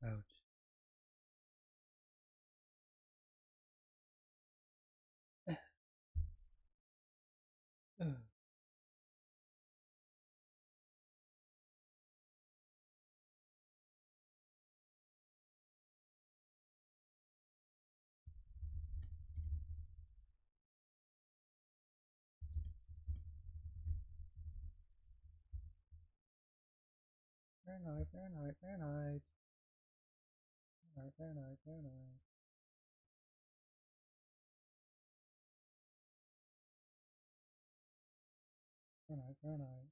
Ouch. Ugh. Fahrenheit, Fahrenheit, Fahrenheit. Fahrenheit, Fahrenheit, Fahrenheit. Fahrenheit, Fahrenheit,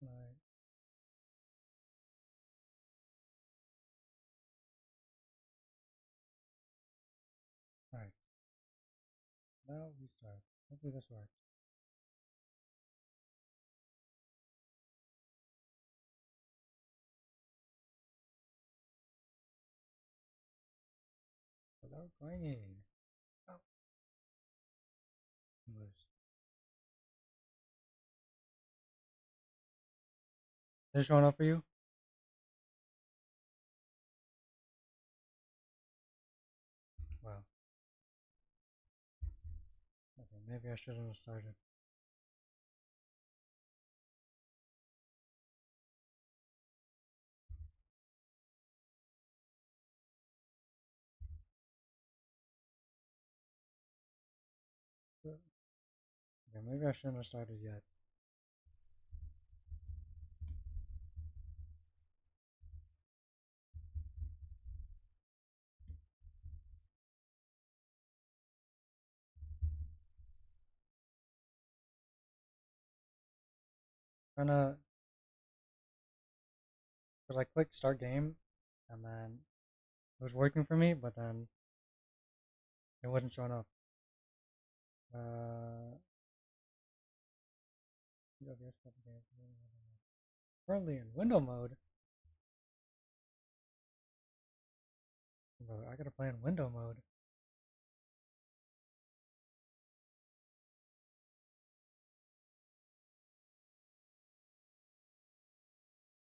Fahrenheit. Alright, now we start. Hopefully this works. Without grinding. Oh, English. Is this showing up for you? Wow. Okay, maybe I shouldn't have started. Okay, maybe I shouldn't have started yet. Trying to, because I clicked start game, and then it was working for me, but then it wasn't showing up. Currently in window mode. Bro, I gotta play in window mode.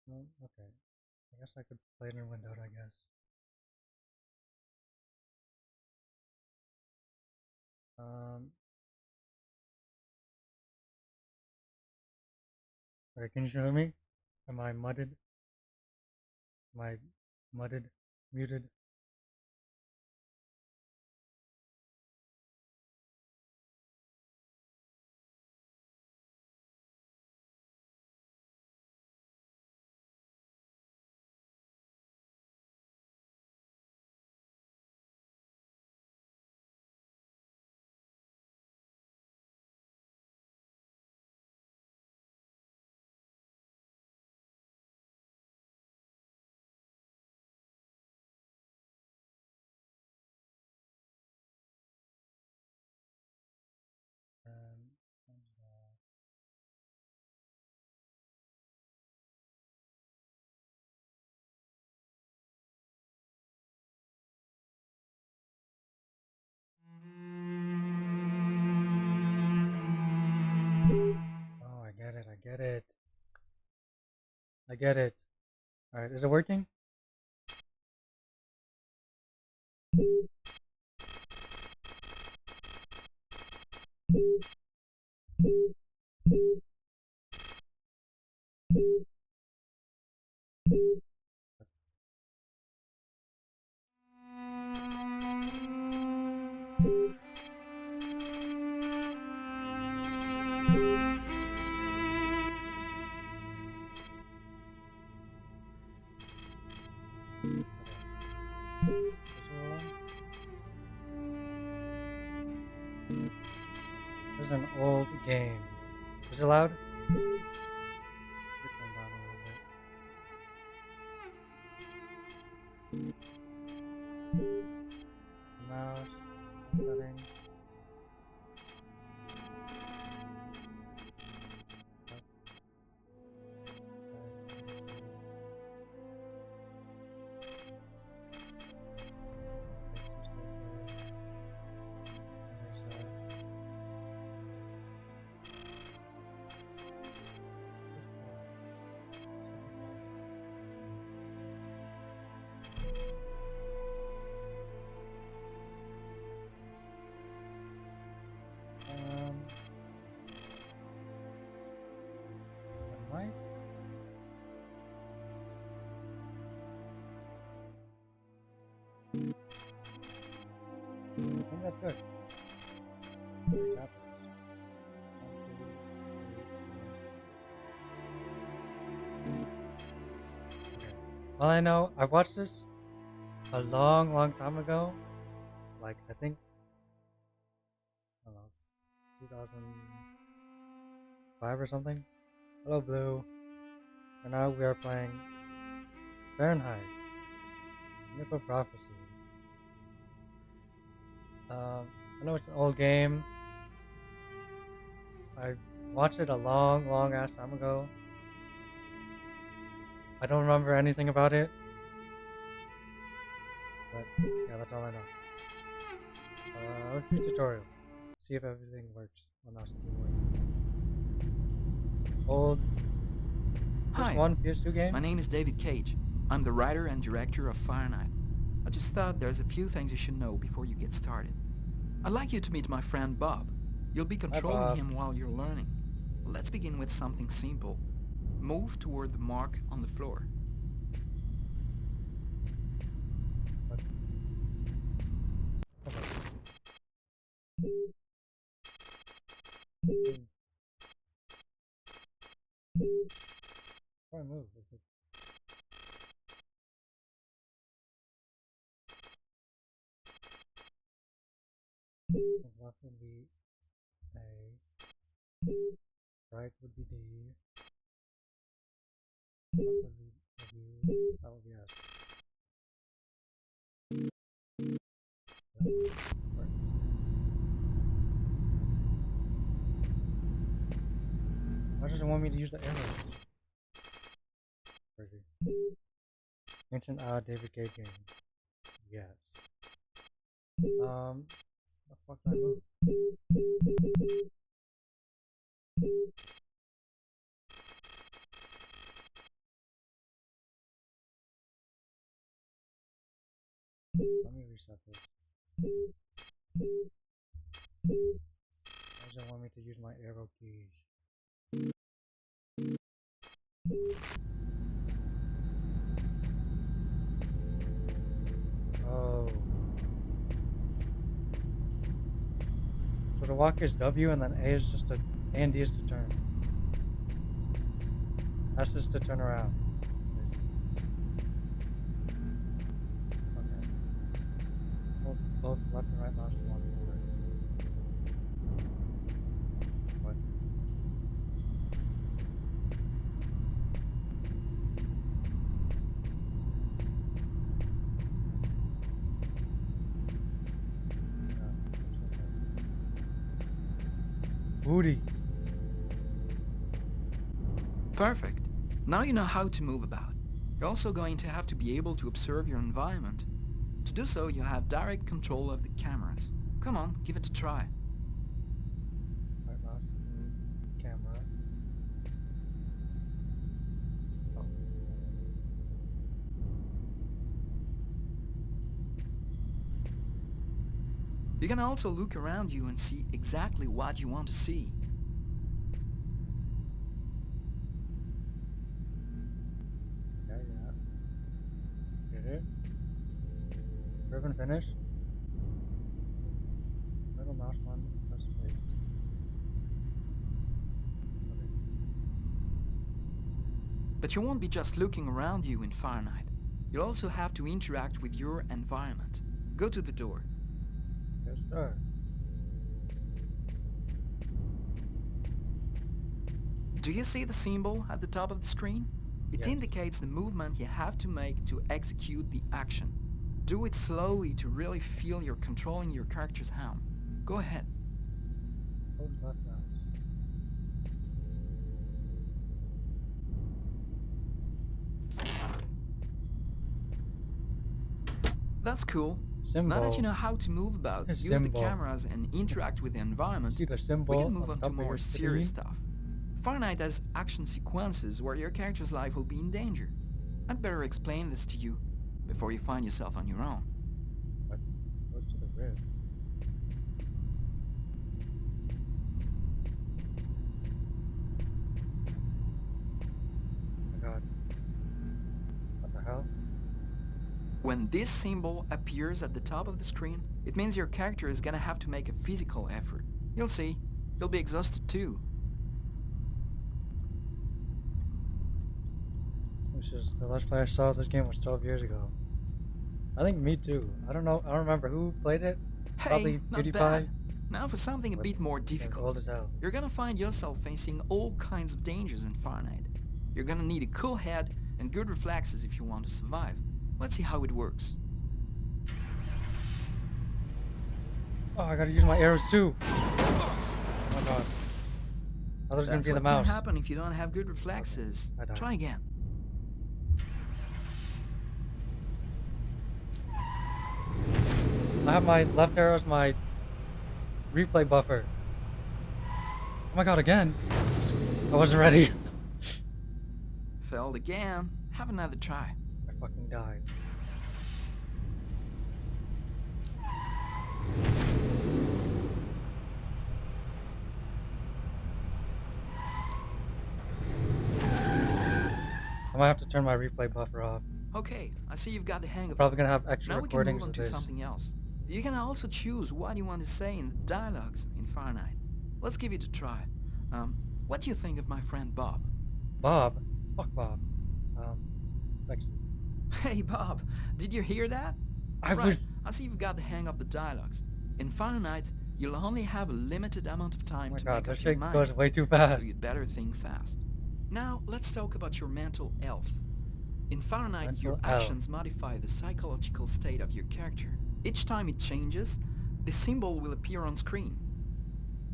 Okay. I guess I could play it in windowed, I guess. Okay, can you show me? Am I mudded? Am I mudded? Muted? Um, oh, I get it. I get it. I get it. Alright, is it working? This is an old game. Is it loud? Turn down a little bit. Mouse settings. that's good. Three chapters. One, two, three, four. Okay. Well, I know I've watched this a long, long time ago. Like I think, I don't know, 2005 or something. Hello, Blue. And now we are playing Fahrenheit, Indigo Prophecy. I know it's an old game. I watched it a long, long ass time ago. I don't remember anything about it. But yeah, that's all I know. Let's do tutorial. See if everything works on our keyboard. Old Hi, PS1, PS2 game. my name is David Cage. I'm the writer and director of Fahrenheit. I just thought there's a few things you should know before you get started. I'd like you to meet my friend Bob. You'll be Hi, controlling Bob. him while you're learning. Let's begin with something simple. Move toward the mark on the floor. What? Okay. Try and move. Is it? Left would be A. Right would be D. Left would be W. That would be S. Right. Why does it want me to use the arrows? Crazy. Ancient David Cage game. Yes. The fuck do I move? Let me reset this. Why does it want me to use my arrow keys? Oh. So to walk is W and then A is just to, A and D is to turn. S is to turn around. Okay. Hold both left and right mouse to walk forward. What? Booty. Perfect. Now you know how to move about. You're also going to have to be able to observe your environment. To do so, you'll have direct control of the cameras. Come on, give it a try. Right mouse to camera. Oh. You can also look around you and see exactly what you want to see. Okay, yeah. Did it? Ribbon finish? Middle mouse one, press space. Okay. But you won't be just looking around you in Fahrenheit. You'll also have to interact with your environment. Go to the door. Yes, sir. Do you see the symbol at the top of the screen? It Yes. indicates the movement you have to make to execute the action. Do it slowly to really feel you're controlling your character's hand. Go ahead. Hold left mouse. That's cool. Now that you Symbol. know how to move about, use the Symbol. cameras and interact with the You environment, see the we symbol can move on on to top of more your serious screen? stuff. Fahrenheit has action sequences where your character's life will be in danger. I'd better explain this to you before you find yourself on your own. What? Go to the rib. Oh my god. What the hell? When this symbol appears at the top of the screen, it means your character is gonna have to make a physical effort. You'll see. You'll be exhausted too. Which is the last play I saw of this game was 12 years ago. I think me too. I don't know. I don't remember who played it. Hey, Probably not PewDiePie. bad. Now for something a But bit more it was difficult. old as hell. You're gonna find yourself facing all kinds of dangers in Fahrenheit. You're gonna need a cool head and good reflexes if you want to survive. Let's see how it works. Oh, I gotta use my arrows too. Oh my god. I was gonna That's be the what can mouse. happen if you don't have good reflexes. Okay, I died. Try again. I have my left arrow as my replay buffer. Oh my god, again. I wasn't ready. Failed again. Have another try. I fucking died. I might have to turn my replay buffer off. Okay, I see you've got the hang of it. Probably gonna have extra Now we can recordings move on of to this. something else. You can also choose what you want to say in the dialogues in Fahrenheit. Let's give it a try. What do you think of my friend Bob? Bob? Fuck Bob. Sexy. Hey Bob, did you hear that? I see you've got the hang of the dialogues. In Fahrenheit, you'll only have a limited amount of time to make up your mind. Goes way too fast. So you'd better think fast. Now, let's talk about your mental health. In Fahrenheit, your actions modify the psychological state of your character. Each time it changes, the symbol will appear on screen.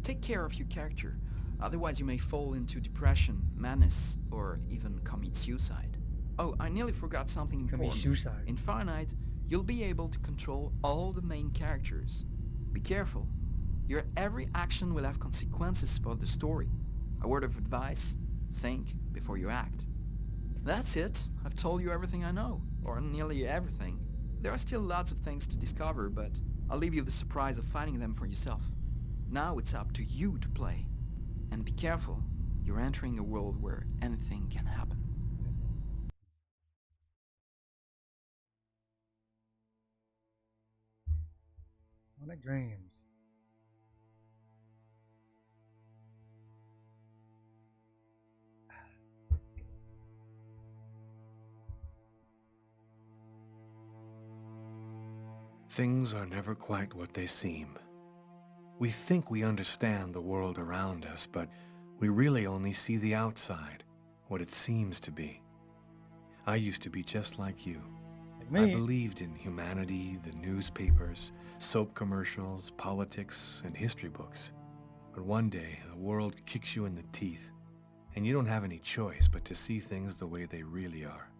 Take care of your character, otherwise you may fall into depression, madness, or even commit suicide. Oh, I nearly forgot something important. Commit suicide. In Fahrenheit, you'll be able to control all the main characters. Be careful. Your every action will have consequences for the story. A word of advice, think before you act. That's it. I've told you everything I know, or nearly everything. There are still lots of things to discover, but I'll leave you the surprise of finding them for yourself. Now it's up to you to play. And be careful, you're entering a world where anything can happen. What are dreams? Things are never quite what they seem. We think we understand the world around us, but we really only see the outside, what it seems to be. I used to be just like you. Like me. I believed in humanity, the newspapers, soap commercials, politics, and history books. But one day, the world kicks you in the teeth, and you don't have any choice but to see things the way they really are.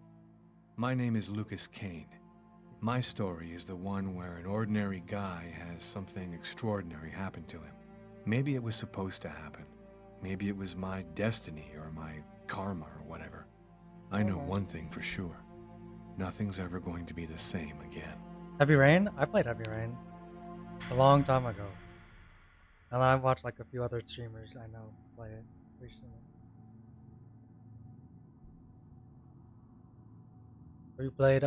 My name is Lucas Kane. My story is the one where an ordinary guy has something extraordinary happen to him. Maybe it was supposed to happen. Maybe it was my destiny or my karma or whatever. I know one thing for sure. Nothing's ever going to be the same again. Heavy Rain? I played Heavy Rain a long time ago. And then I watched like a few other streamers I know play it recently. Have you played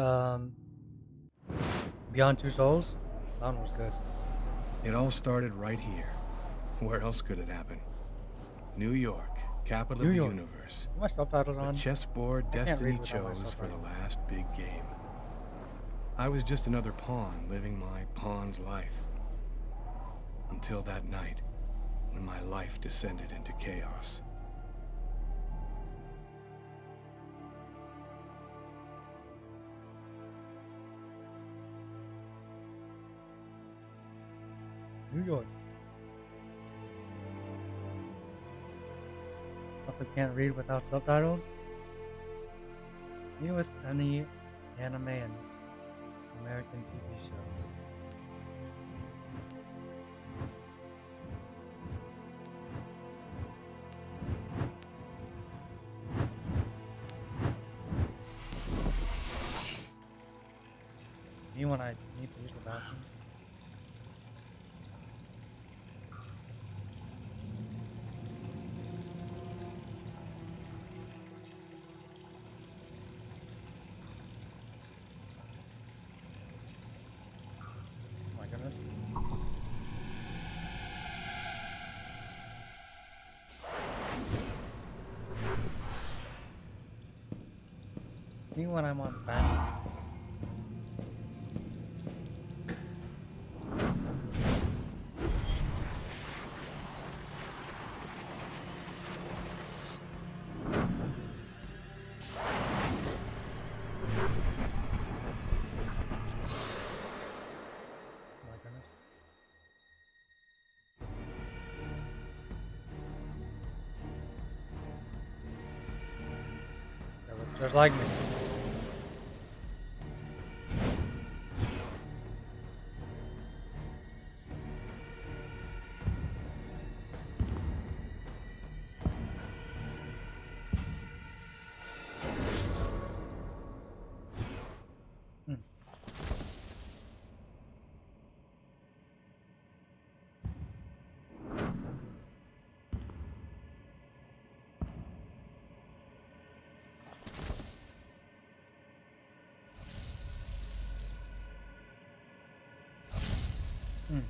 Beyond Two Souls? That one was good. It all started right here. Where else could it happen? New York, capital of the universe. Put my subtitles on. The chessboard destiny chose for the last big game. I was just another pawn living my pawn's life. Until that night, when my life descended into chaos. New York. Also can't read without subtitles. Me with any anime and American TV shows. Me when I need to use the bathroom. Me when I'm on bandit. My goodness. They look just like me. Hmm. Hmm.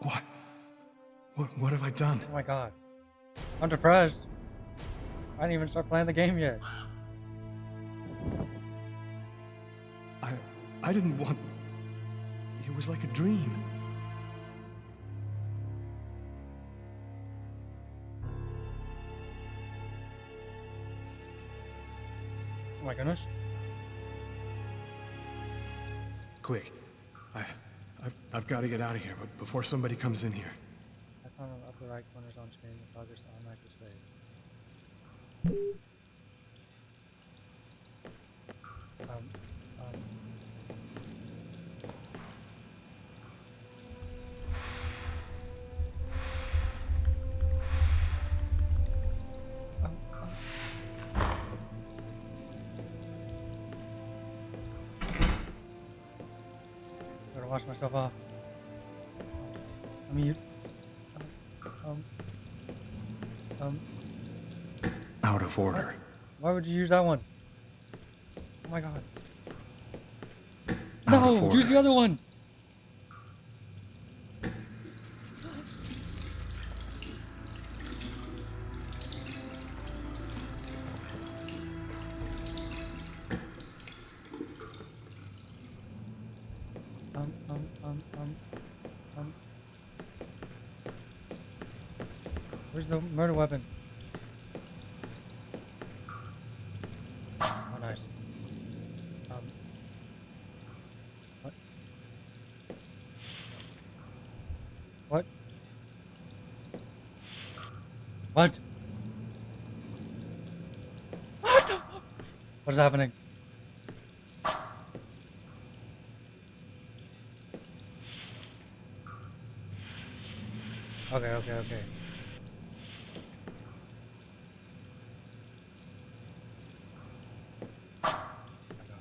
What? What have I done? Oh my god. I'm depressed. I didn't even start playing the game yet. I didn't want... It was like a dream. Oh my goodness. Quick. I've got to get out of here, but before somebody comes in here. I found on the upper right corners on screen the progress automatically saved. Um, um. Gotta wash myself off. I mean, um, um, Out of order. why would you use that one? Oh my god. Out of No, order. use the other one! Um, um, um, um, um. Where's the murder weapon? Oh, nice. What? What? What? What the fuck? What is happening? Okay, okay, okay. Oh my god.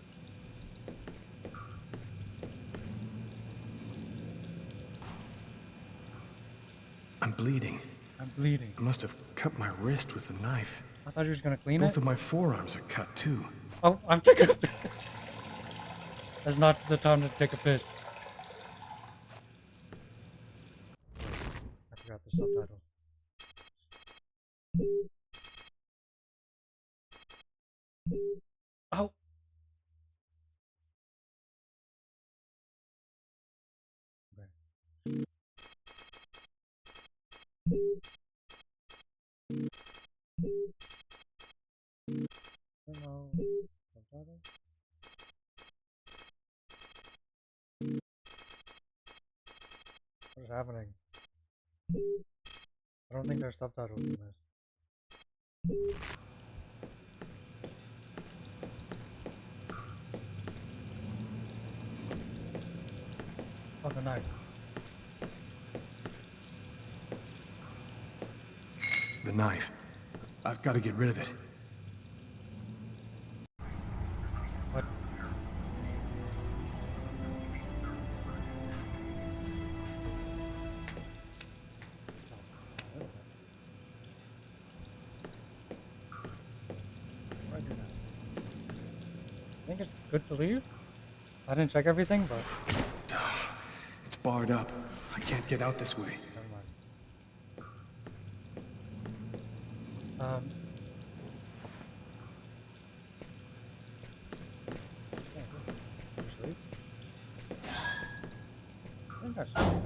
I'm bleeding. I'm bleeding. I must have cut my wrist with the knife. I thought you were just gonna clean Both it. of my forearms are cut too. Oh, I'm taking a piss. That's not the time to take a piss. I forgot the subtitles. Oh! Okay. Hello. Subtitles? What is happening? I don't think there's subtitles in this. Oh, the knife. The knife. I've got to get rid of it. What? What do I do now? I think it's good to leave. I didn't check everything, but It's barred up. I can't get out this way. never mind. Yeah, sleep. I think I should go.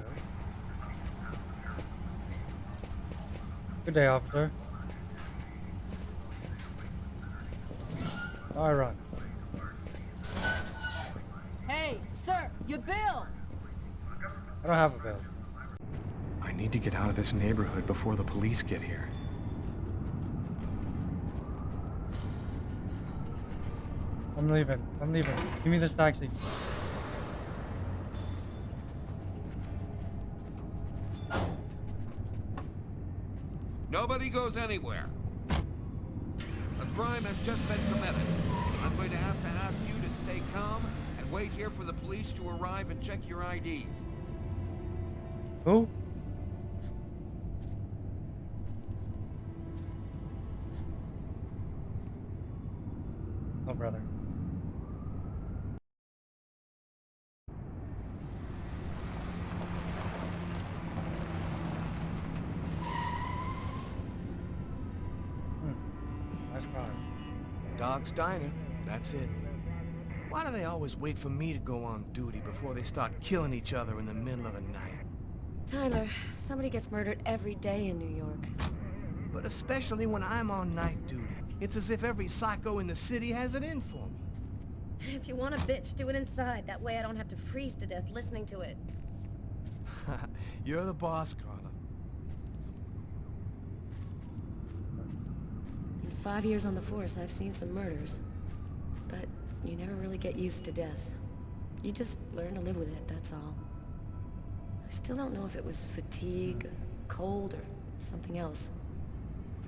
Good day, officer. I run. Hey, sir, your bill! I don't have a bill. I need to get out of this neighborhood before the police get here. I'm leaving. I'm leaving. Give me this taxi. Nobody goes anywhere. A crime has just been committed. I'm going to have to ask you to stay calm and wait here for the police to arrive and check your IDs. Who? Oh, brother. Nice car. Dog's Diner, that's it. Why do they always wait for me to go on duty before they start killing each other in the middle of the night? Tyler, somebody gets murdered every day in New York. But especially when I'm on night duty. It's as if every psycho in the city has it in for me. If you want a bitch, do it inside. That way I don't have to freeze to death listening to it. You're the boss, Carla. In 5 years on the force, I've seen some murders. But you never really get used to death. You just learn to live with it, that's all. I still don't know if it was fatigue, cold, or something else.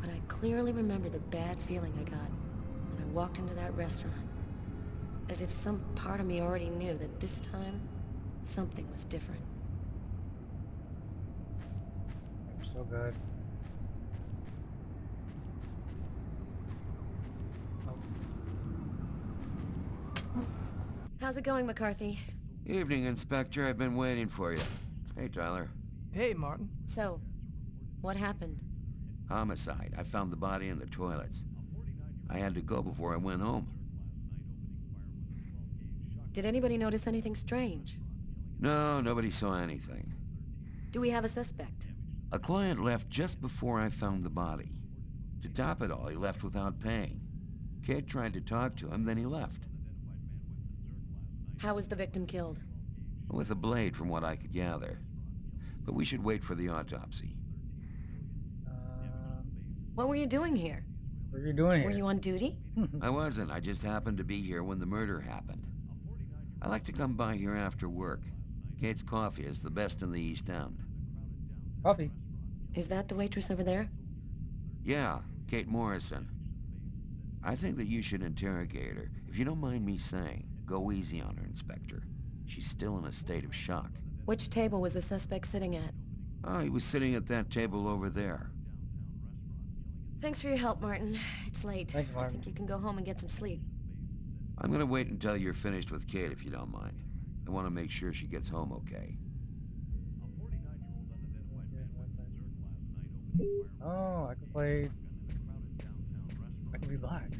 But I clearly remember the bad feeling I got when I walked into that restaurant. As if some part of me already knew that this time, something was different. You're so good. How's it going, McCarthy? Evening, Inspector. I've been waiting for you. Hey, Tyler. Hey, Martin. So, what happened? Homicide. I found the body in the toilets. I had to go before I went home. Did anybody notice anything strange? No, nobody saw anything. Do we have a suspect? A client left just before I found the body. To top it all, he left without paying. Kate tried to talk to him, then he left. How was the victim killed? With a blade, from what I could gather. But we should wait for the autopsy. What were you doing here? What are you doing here? Were you on duty? I wasn't. I just happened to be here when the murder happened. I like to come by here after work. Kate's coffee is the best in the East End. Coffee. Is that the waitress over there? Yeah, Kate Morrison. I think that you should interrogate her. If you don't mind me saying, go easy on her, Inspector. She's still in a state of shock. Which table was the suspect sitting at? Oh, he was sitting at that table over there. Thanks for your help, Martin. It's late. Thanks, Martin. I think you can go home and get some sleep. I'm gonna wait until you're finished with Kate, if you don't mind. I want to make sure she gets home okay. Oh, I could play. I could be black.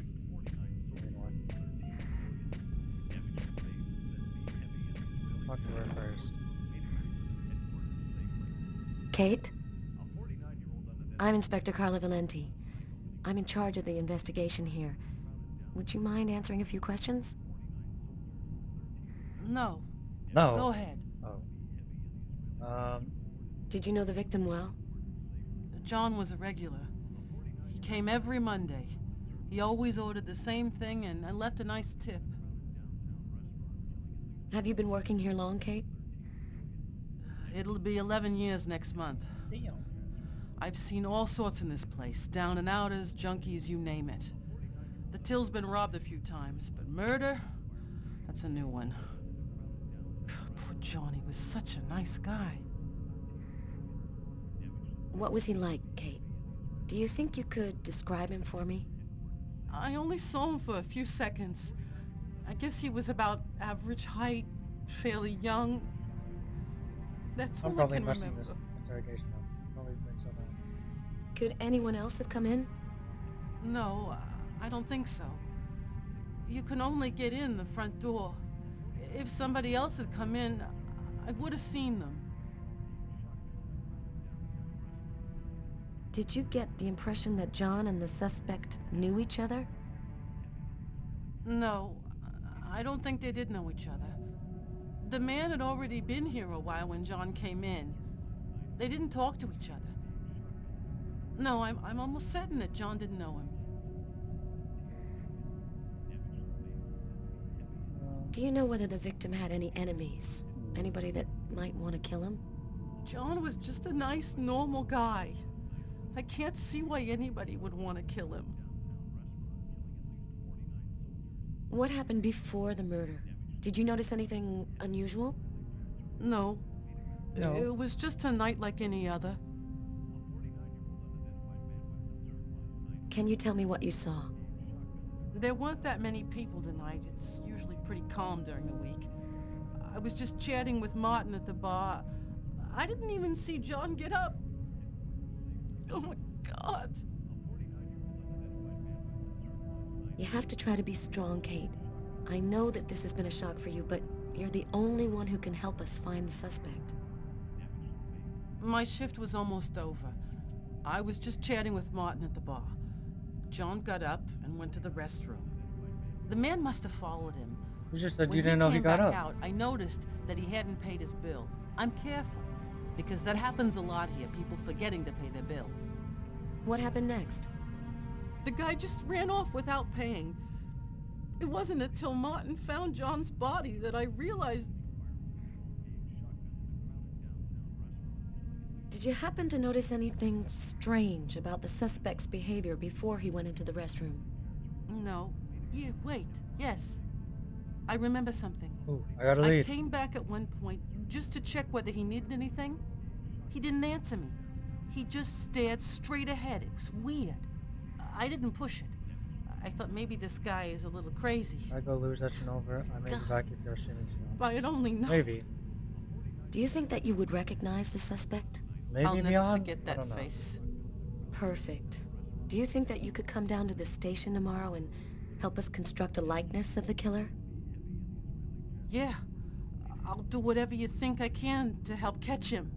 Talk to her first. Kate? I'm Inspector Carla Valenti. I'm in charge of the investigation here. Would you mind answering a few questions? No. No. Go ahead. Oh. Did you know the victim well? John was a regular. He came every Monday. He always ordered the same thing and left a nice tip. Have you been working here long, Kate? It'll be 11 years next month. Damn. I've seen all sorts in this place. Down and outers, junkies, you name it. The till's been robbed a few times, but murder? That's a new one. Poor Johnny was such a nice guy. What was he like, Kate? Do you think you could describe him for me? I only saw him for a few seconds. I guess he was about average height, fairly young. That's I'm all I probably can messing remember. this interrogation up. Probably been so long. Could anyone else have come in? No, I don't think so. You can only get in the front door. If somebody else had come in, I would have seen them. Did you get the impression that John and the suspect knew each other? No, I don't think they did know each other. The man had already been here a while when John came in. They didn't talk to each other. No, I'm almost certain that John didn't know him. Do you know whether the victim had any enemies? Anybody that might want to kill him? John was just a nice, normal guy. I can't see why anybody would want to kill him. What happened before the murder? Did you notice anything unusual? No. No. It was just a night like any other. Can you tell me what you saw? There weren't that many people tonight. It's usually pretty calm during the week. I was just chatting with Martin at the bar. I didn't even see John get up. Oh my God. You have to try to be strong, Kate. I know that this has been a shock for you, but you're the only one who can help us find the suspect. My shift was almost over. I was just chatting with Martin at the bar. John got up and went to the restroom. The man must have followed him. You just said When you didn't know he came got back up. out, I noticed that he hadn't paid his bill. I'm careful, because that happens a lot here, people forgetting to pay their bill. What happened next? The guy just ran off without paying. It wasn't until Martin found John's body that I realized... Did you happen to notice anything strange about the suspect's behavior before he went into the restroom? No. Wait. Yes. I remember something. Ooh, I got a I lead. came back at one point just to check whether he needed anything. He didn't answer me. He just stared straight ahead. It was weird. I didn't push it. I thought maybe this guy is a little crazy. I go lose that over. I may be back if you're assuming so. If I had only known. Maybe. Do you think that you would recognize the suspect? Maybe I'll never beyond. forget I that don't know. face. Perfect. Do you think that you could come down to the station tomorrow and help us construct a likeness of the killer? Yeah. I'll do whatever you think I can to help catch him.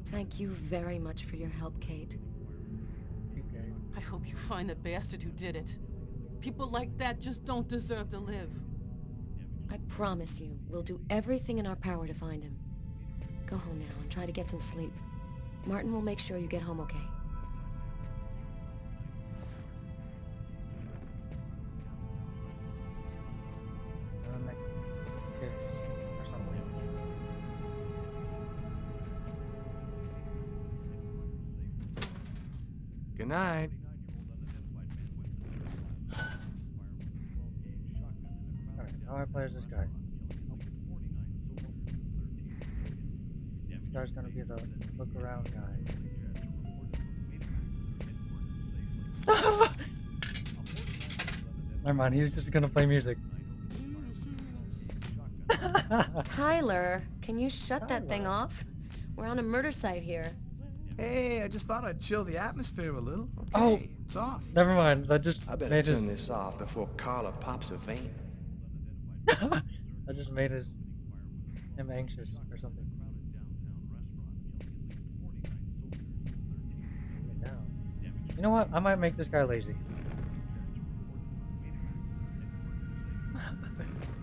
Thank you very much for your help, Kate. Okay. I hope you find the bastard who did it. People like that just don't deserve to live. I promise you, we'll do everything in our power to find him. Go home now and try to get some sleep. Martin will make sure you get home okay. Make kids or something. Good night. Alright, how I play as this guy. This guy's gonna be the look around guy. Never mind, he's just gonna play music. Tyler, can you shut that thing off? We're on a murder site here. Hey, I just thought I'd chill the atmosphere a little. Okay, Oh. it's off. Never mind, that just I better made turn his... this off before Carla pops a vein. that just made him anxious or something. You know what? I might make this guy lazy.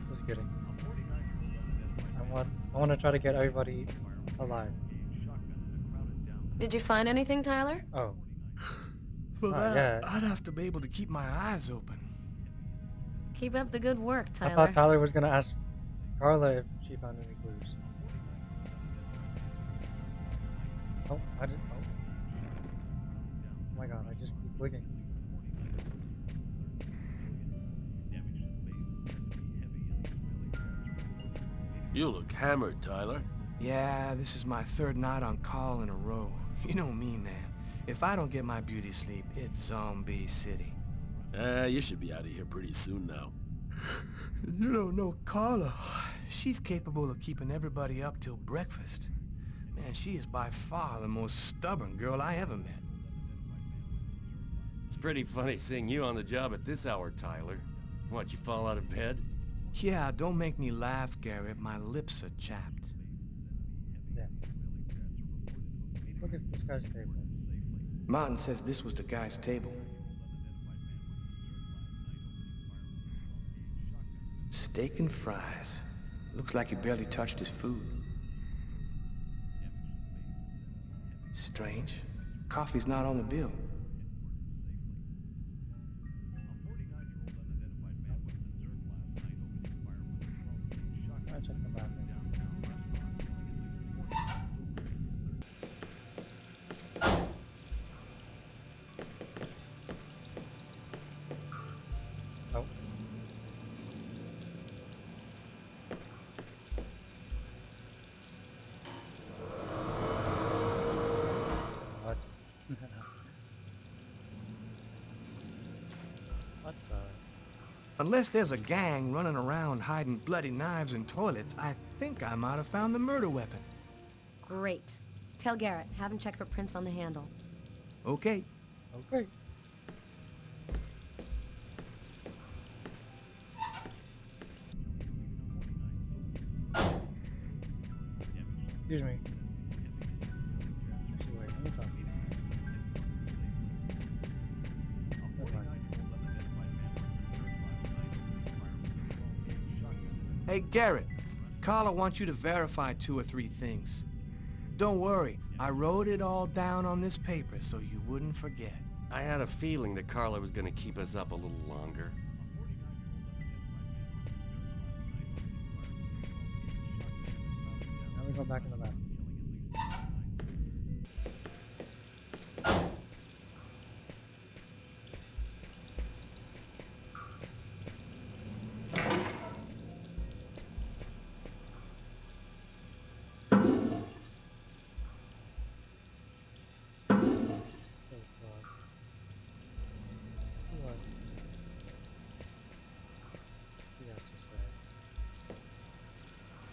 Just kidding. I want to try to get everybody alive. Did you find anything, Tyler? Oh, For Not that, yet. I'd have to be able to keep my eyes open. Keep up the good work, Tyler. I thought Tyler was gonna ask Carla if she found any clues. Oh, I didn't. Oh. Clicking. You look hammered, Tyler. Yeah, this is my third night on call in a row. You know me, man. If I don't get my beauty sleep, it's Zombie City. You should be out of here pretty soon now. You don't know Carla. She's capable of keeping everybody up till breakfast. Man, she is by far the most stubborn girl I ever met. It's pretty funny seeing you on the job at this hour, Tyler. What, you fall out of bed? Yeah, don't make me laugh, Garrett. My lips are chapped. Yeah. Look at this guy's table. Martin says this was the guy's table. Steak and fries. Looks like he barely touched his food. Strange. Coffee's not on the bill. I'll check the bathroom. Oh. What? What the? Unless there's a gang running around hiding bloody knives in toilets, I think I might have found the murder weapon. Great. Tell Garrett, have him check for prints on the handle. Okay. Okay. Excuse me. Actually, wait, let me talk. Never mind. Hey, Garrett. Carla wants you to verify 2 or 3 things. Don't worry, I wrote it all down on this paper so you wouldn't forget. I had a feeling that Carla was gonna keep us up a little longer. Now we go back in the bathroom.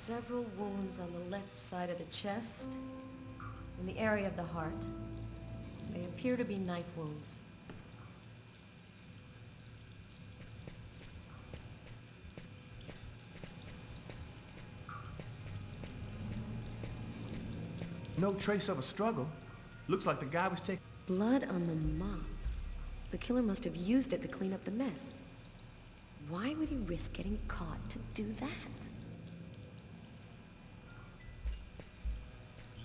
Several wounds on the left side of the chest, in the area of the heart. They appear to be knife wounds. No trace of a struggle. Looks like the guy was taking... Blood on the mop. The killer must have used it to clean up the mess. Why would he risk getting caught to do that?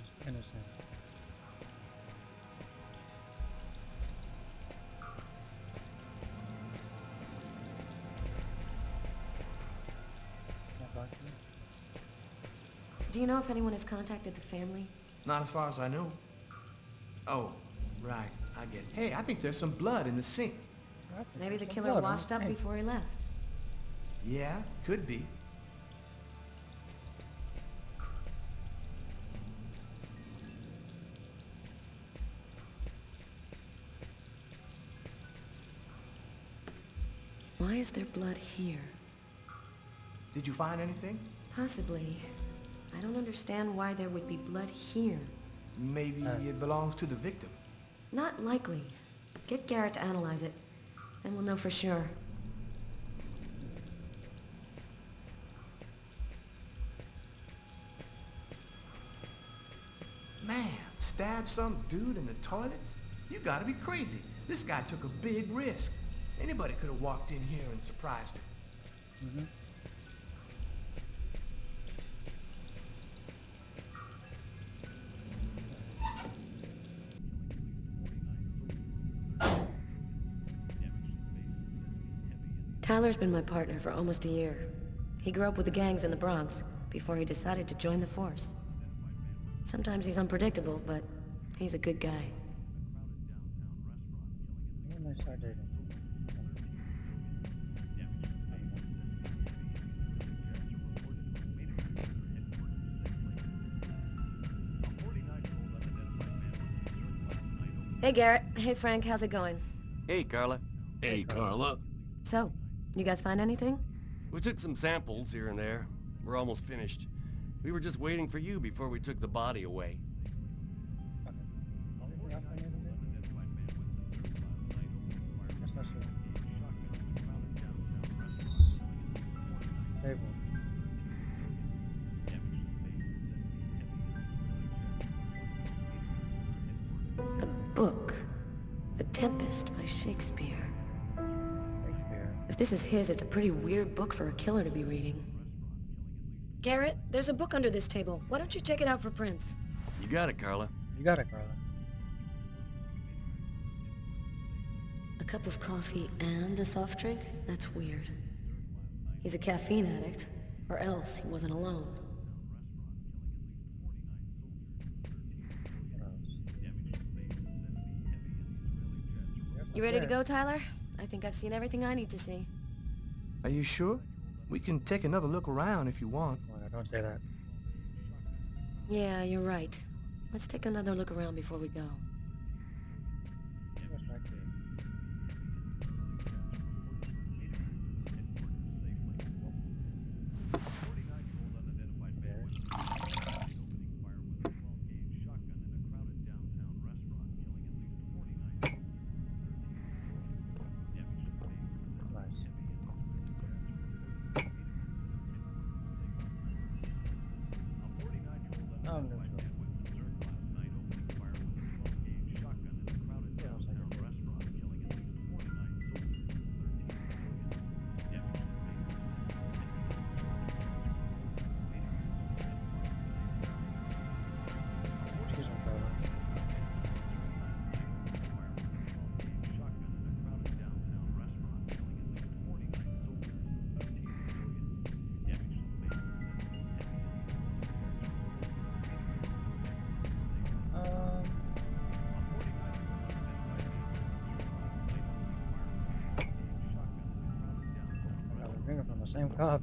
Just innocent. Not talking to me? Do you know if anyone has contacted the family? Not as far as I know. Oh, right. I get it. Hey, I think there's some blood in the sink. I think Maybe the there's some killer blood on washed the up sink. before he left. Yeah, could be. Why is there blood here? Did you find anything? Possibly. I don't understand why there would be blood here. Maybe it belongs to the victim. Not likely. Get Garrett to analyze it, and we'll know for sure. Man, stab some dude in the toilets? You gotta be crazy. This guy took a big risk. Anybody could have walked in here and surprised him. Mm-hmm. Tyler's been my partner for almost a year. He grew up with the gangs in the Bronx before he decided to join the force. Sometimes he's unpredictable, but he's a good guy. they start dating? Hey, Garrett. Hey, Frank. How's it going? Hey, Carla. Hey, Carla. So, you guys find anything? We took some samples here and there. We're almost finished. We were just waiting for you before we took the body away. Anything else I need to do? Guess that's it. Table. A book. The Tempest by Shakespeare. Shakespeare. If this is his, it's a pretty weird book for a killer to be reading. Garrett, there's a book under this table. Why don't you check it out for prints? You got it, Carla. You got it, Carla. A cup of coffee and a soft drink? That's weird. He's a caffeine addict, or else he wasn't alone. What else? You ready to go, Tyler? I think I've seen everything I need to see. Are you sure? We can take another look around if you want. Oh, no, don't say that. Yeah, you're right. Let's take another look around before we go. What's back here? Nice. I'm neutral. Yeah, I was like, okay. Excuse me, Carla. I got a finger from the same cup.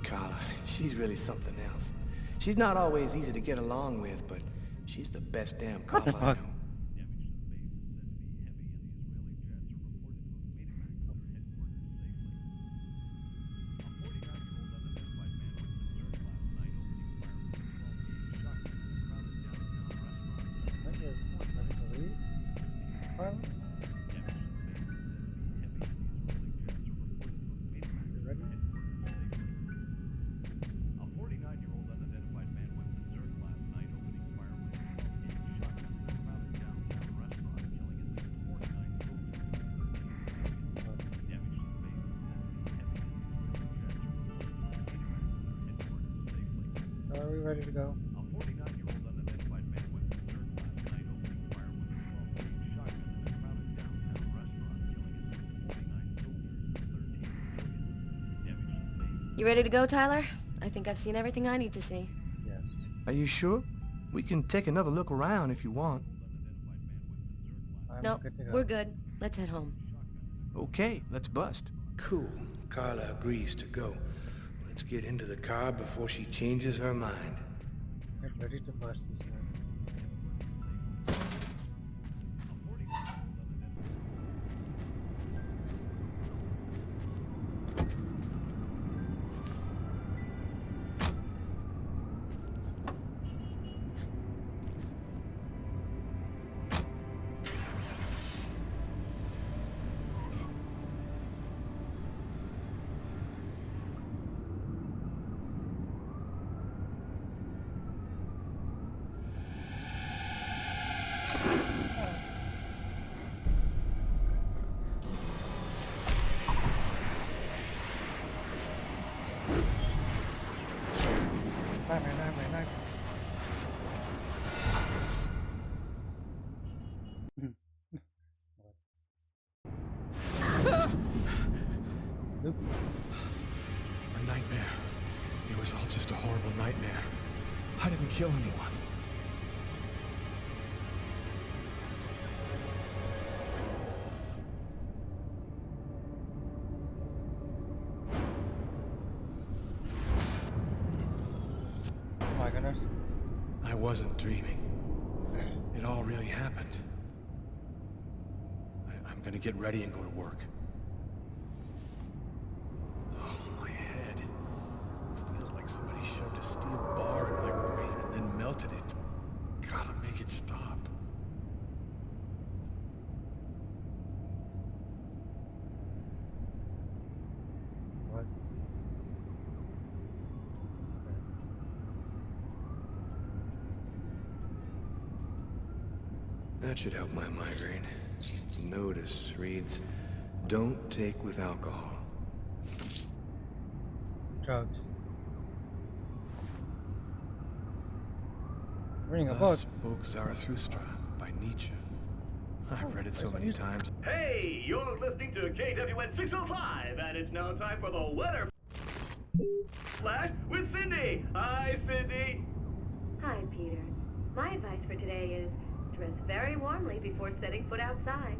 Carla, she's really something else. She's not always easy to get along with, but she's the best damn What the Carla I fuck? know. I think you're ready to leave, Carla? You ready? Are we ready to go? You ready to go, Tyler? I think I've seen everything I need to see. Yes. Are you sure? We can take another look around if you want. I'm Nope, good to go. we're good. Let's head home. Okay, let's bust. Cool. Carla agrees to go. Let's get into the car before she changes her mind. Get ready to bust these guys. Nightmare. Loopy. A nightmare. It was all just a horrible nightmare. I didn't kill anyone. Oh my goodness. I wasn't dreaming. It all really happened. I'm gonna get ready and go to work. Oh, my head. Feels like somebody shoved a steel bar in my brain and then melted it. Gotta make it stop. What? Okay. That should help my migraine. Notice reads, don't take with alcohol. Drugs. Reading a book. Thus spoke Zarathustra by Nietzsche. I've read it so many times. Hey, you're listening to KWN 605, and it's now time for the weather flash with Cindy. Hi, Cindy. Hi, Peter. My advice for today is dress very warmly before setting foot outside.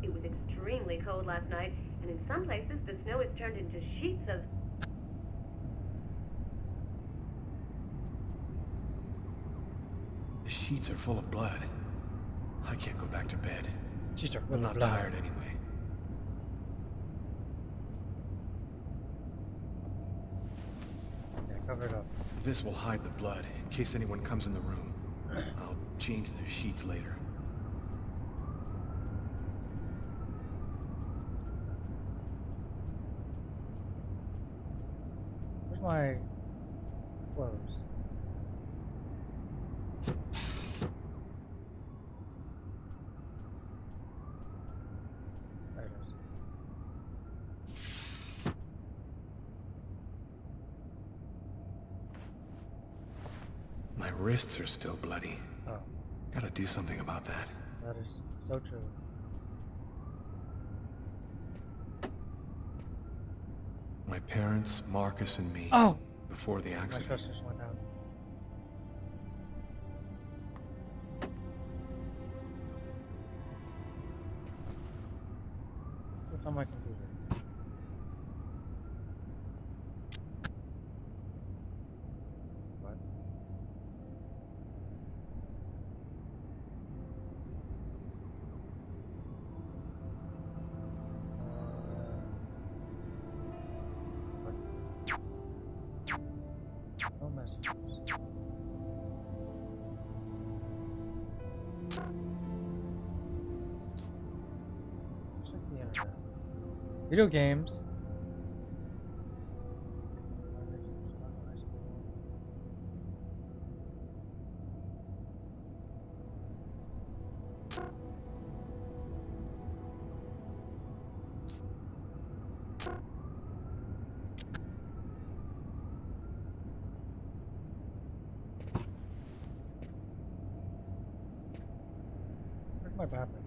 It was extremely cold last night, and in some places the snow has turned into sheets of... The sheets are full of blood. I can't go back to bed. Sheets are full I'm of not blood. tired anyway. Yeah, cover it up. This will hide the blood in case anyone comes in the room. I'll change the sheets later. Where's my clothes? There it is. My wrists are still bloody. Oh, Gotta do something about that. that is so true. My parents, Marcus, and me. Oh! Before the My accident. thrusters went out. What's on my computer? What? What? No messages. Check the internet. Video games. High school. Where's my bathroom?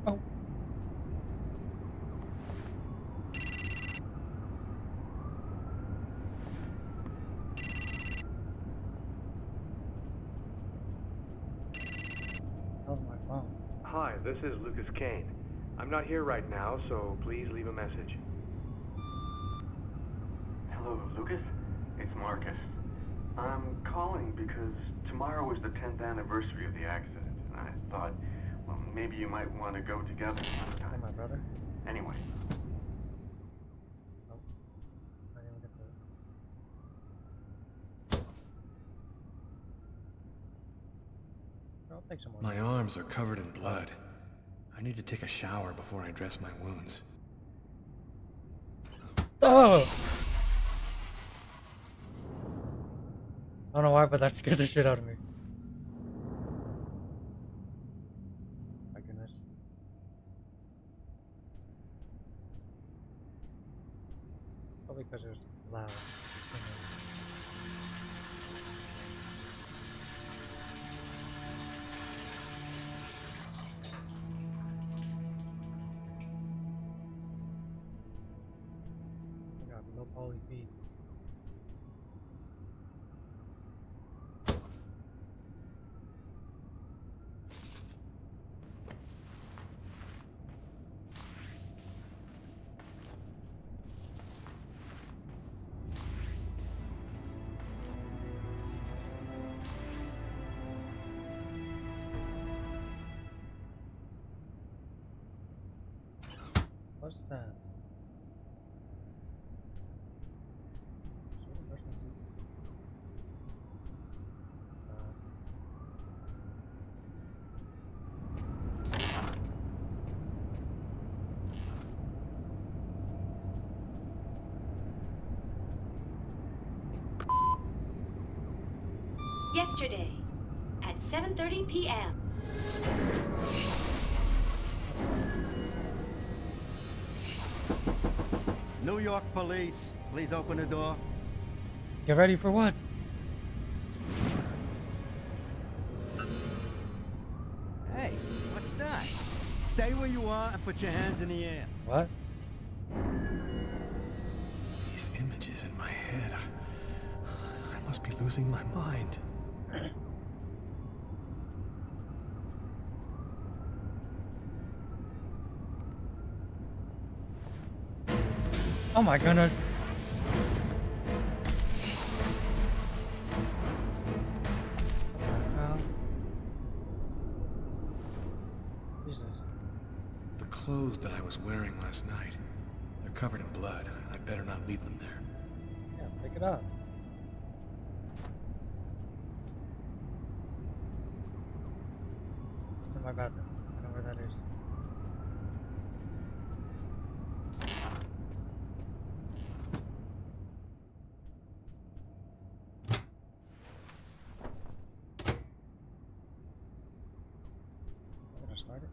Oh. How's my phone? Hi, this is Lucas Kane. I'm not here right now, so please leave a message. Hello, Lucas. It's Marcus. I'm calling because tomorrow is the 10th anniversary of the accident, and I thought, well, maybe you might want to go together sometime. Hey, my brother. Anyway. Oh. I didn't get the... I'll take some more. My arms are covered in blood. I need to take a shower before I dress my wounds. Oh! I don't know why, but that scared the shit out of me. My goodness. Probably because it was loud. I got low poly feed. What's that? Sort of brush my teeth. Yesterday, at 7:30 p.m. New York police, please open the door. Get ready for what? Hey, what's that? Stay where you are and put your hands in the air. What? These images in my head. I must be losing my mind. Oh my goodness. Jesus. The clothes that I was wearing last night. They're covered in blood. I'd better not leave them there. Yeah, pick it up. It's in my bathroom. I know where that is. I'm gonna start it.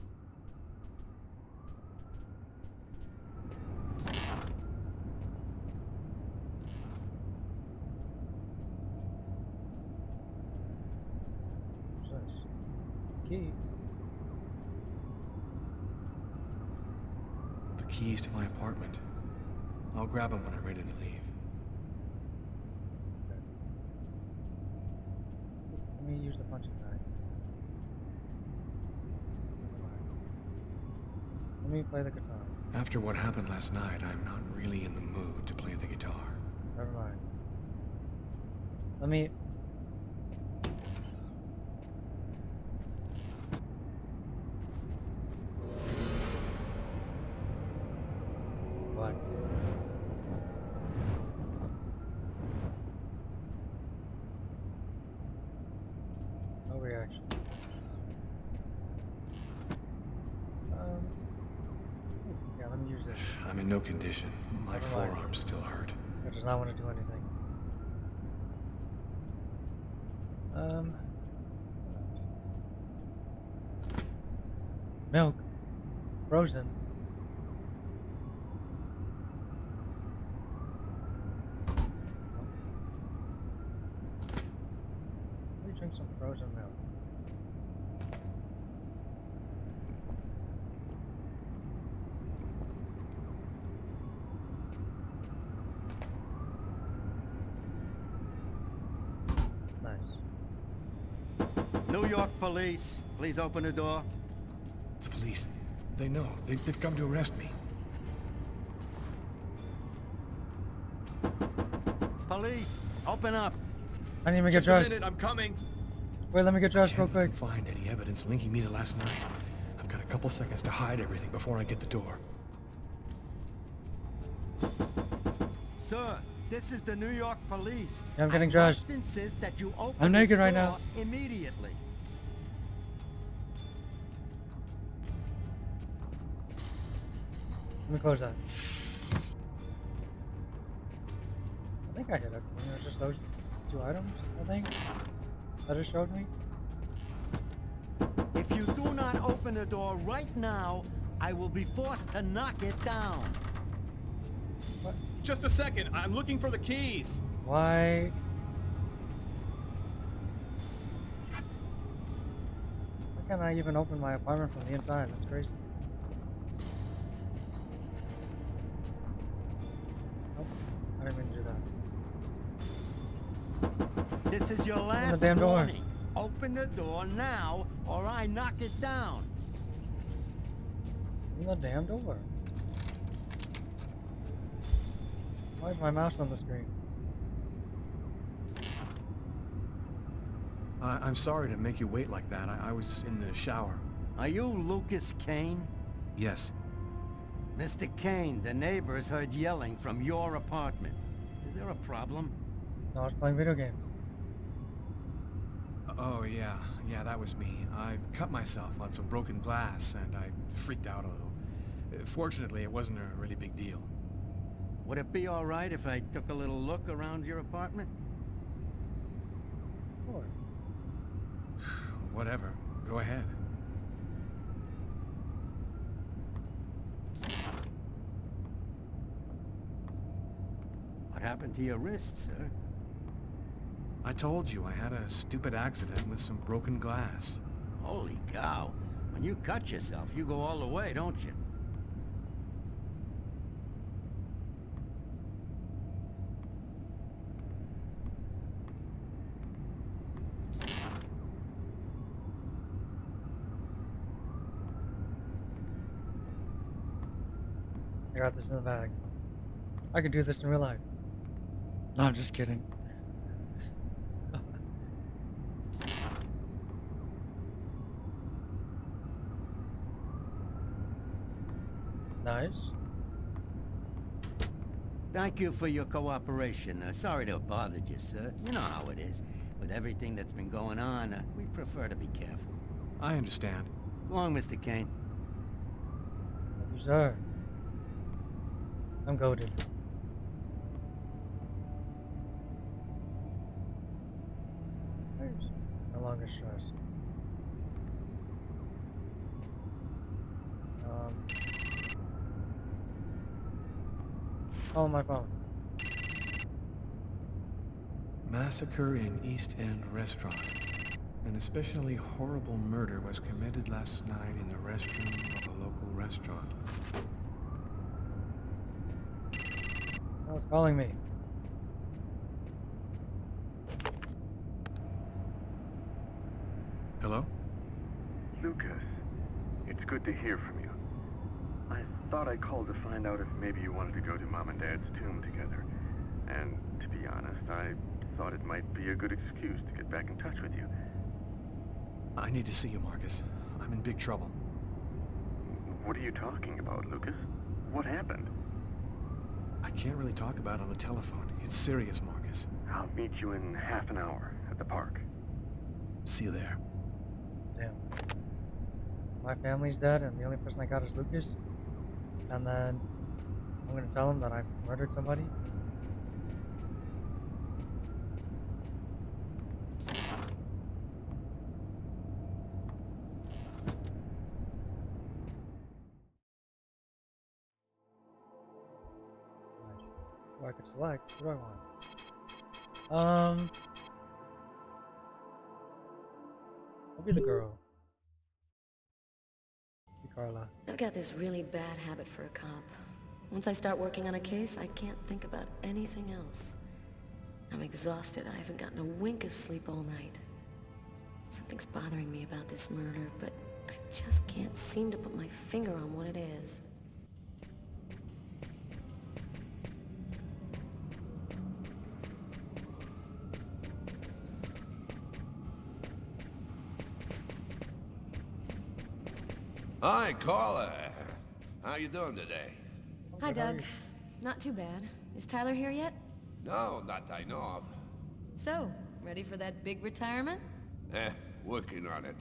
What's this? Key. The keys to my apartment. I'll grab them when I'm ready to leave. Okay. Let me use the punching bag. Never mind. Let me play the guitar. After what happened last night, I'm not really in the mood to play the guitar. Never mind. Let me... What? No reaction. Yeah, let me use this. I'm in no condition. My Never mind. forearms still hurt. I does not want to do anything. Milk. Frozen. Oh. Let me drink some frozen milk. Nice. New York police, please open the door. The police. They know. They've come to arrest me. Police, open up. I need to get Just a dressed. minute, I'm coming. Wait, let me get dressed real Can't quick. even find any evidence linking me to last night. I've got a couple seconds to hide everything before I get the door. Sir, this is the New York police. Yeah, I'm getting I dressed. must insist that you open I'm naked this right door now. immediately. Let me close that. I think I hit everything. It was just those two items, I think, that it showed me. If you do not open the door right now, I will be forced to knock it down. What? Just a second. I'm looking for the keys. Why? Why can't I even open my apartment from the inside? That's crazy. Nope. I didn't mean to do that. This is your Open the last damn door. warning. Open the door now, or I knock it down. Open the damn door. Why is my mouse on the screen? I'm sorry to make you wait like that. I was in the shower. Are you Lucas Kane? Yes. Mr. Kane, the neighbors heard yelling from your apartment. Is there a problem? No, I was playing video games. Oh, yeah. Yeah, that was me. I cut myself on some broken glass, and I freaked out a little. Fortunately, it wasn't a really big deal. Would it be all right if I took a little look around your apartment? Sure. Whatever. Go ahead. What happened to your wrist, sir? I told you I had a stupid accident with some broken glass. Holy cow. When you cut yourself, you go all the way, don't you? I got this in the bag. I could do this in real life. No, I'm just kidding. Nice. Thank you for your cooperation. Sorry to have bothered you, sir. You know how it is. With everything that's been going on, we prefer to be careful. I understand. Go on, Mr. Kane. Thank you, sir. I'm goated. No longer stressed. Call my phone. Massacre in East End restaurant. An especially horrible murder was committed last night in the restroom of a local restaurant. Oh, it's calling me. Hello? Lucas, it's good to hear from you. I thought I called to find out if maybe you wanted to go to Mom and Dad's tomb together. And to be honest, I thought it might be a good excuse to get back in touch with you. I need to see you, Marcus. I'm in big trouble. What are you talking about, Lucas? What happened? I can't really talk about it on the telephone. It's serious, Marcus. I'll meet you in half an hour at the park. See you there. Damn. My family's dead and the only person I got is Lucas. And then I'm gonna tell him that I murdered somebody. Nice. So I could select. What do I want? I'll be the girl. Be Carla. I've got this really bad habit for a cop. Once I start working on a case, I can't think about anything else. I'm exhausted. I haven't gotten a wink of sleep all night. Something's bothering me about this murder, but I just can't seem to put my finger on what it is. Hi, Carla. How you doing today? Hi, Doug. Not too bad. Is Tyler here yet? No, not I know of. So, ready for that big retirement? Working on it.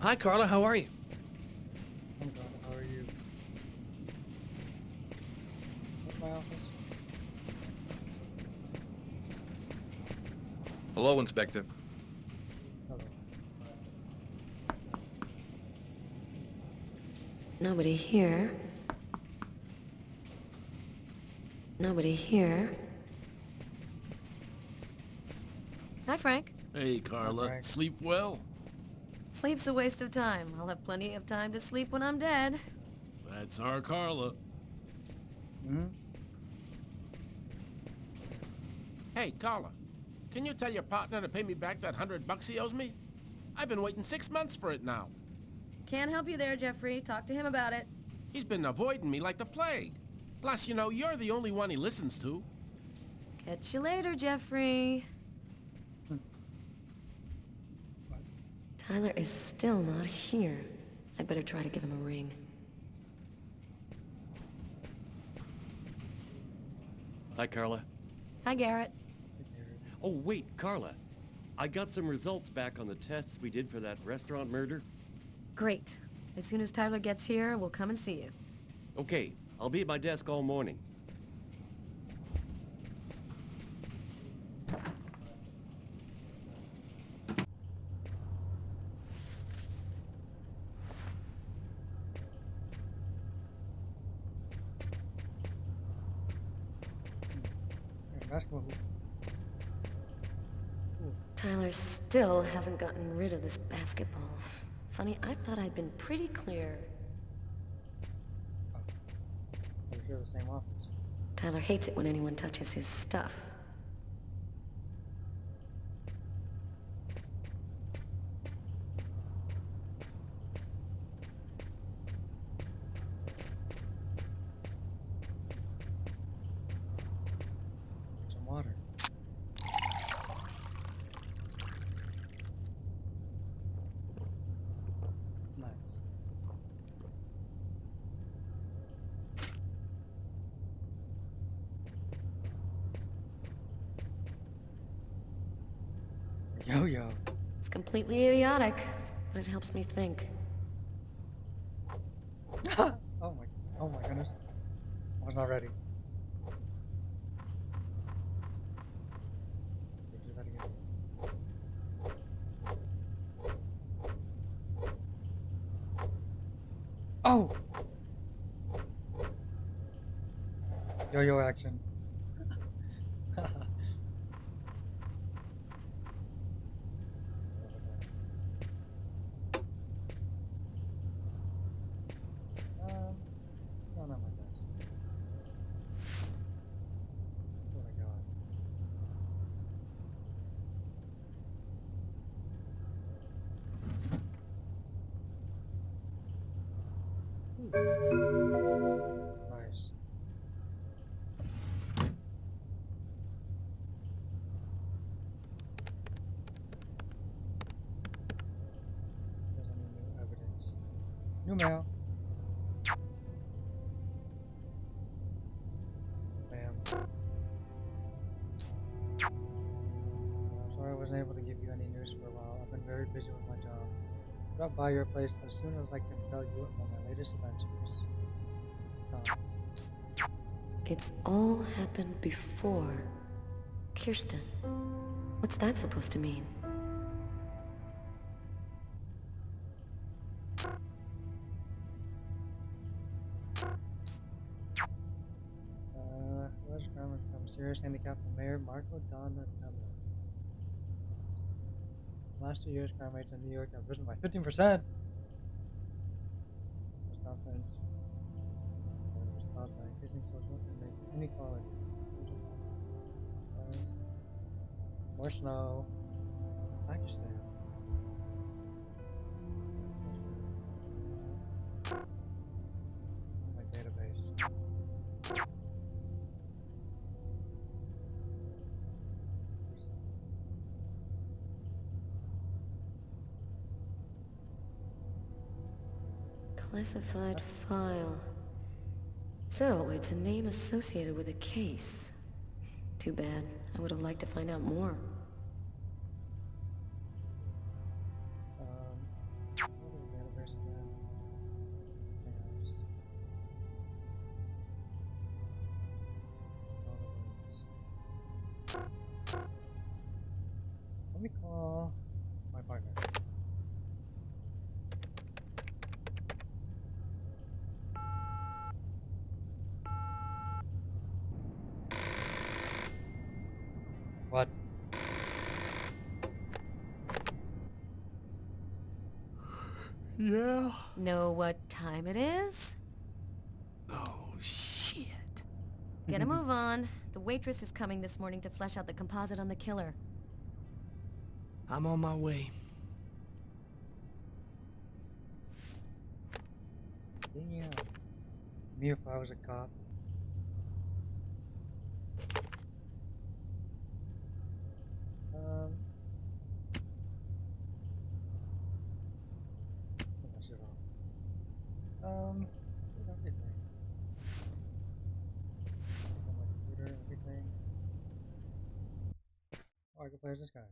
Hi, Carla. How are you? I'm good. How are you? Where's my office? Hello, Inspector. Hello. Nobody here. Nobody here. Hi, Frank. Hey, Carla. Frank. Sleep well? Sleep's a waste of time. I'll have plenty of time to sleep when I'm dead. That's our Carla. Hmm? Hey, Carla. Can you tell your partner to pay me back that $100 he owes me? I've been waiting 6 months for it now. Can't help you there, Jeffrey. Talk to him about it. He's been avoiding me like the plague. Plus, you know, you're the only one he listens to. Catch you later, Jeffrey. Tyler is still not here. I'd better try to give him a ring. Hi, Carla. Hi, Garrett. Oh, wait, Carla. I got some results back on the tests we did for that restaurant murder. Great. As soon as Tyler gets here, we'll come and see you. Okay, I'll be at my desk all morning. Basketball hoop. Tyler still hasn't gotten rid of this basketball. Funny, I thought I'd been pretty clear. We share the same office. Tyler hates it when anyone touches his stuff. Some water. Nice. Yo-yo. It's completely idiotic, but it helps me think. Oh my goodness. I was not ready. Do that again. Oh! Yo-yo action. No, not my best. What I got? Nice. There's any new evidence. New mail. Bam. I'm sorry I wasn't able to give you any news for a while. I've been very busy with my job. Drop by your place as soon as I can tell you about my latest adventures. Tom. It's all happened before. Kirsten. What's that supposed to mean? Alleged crime from serious handicap from Mayor Marco Donatello. Last 2 years, crime rates in New York have risen by 15%. This confidence was caused by increasing social inequality. More snow. Pakistan. My database. Classified file. So, it's a name associated with a case. Too bad. I would have liked to find out more. What me call my partner. What? Yeah? Know what time it is? Oh, shit. Get a move on. The waitress is coming this morning to flesh out the composite on the killer. I'm on my way. Damn. Me if I was a cop. Put my shit off. Put everything. On my computer, everything. Oh, I can play as this guy.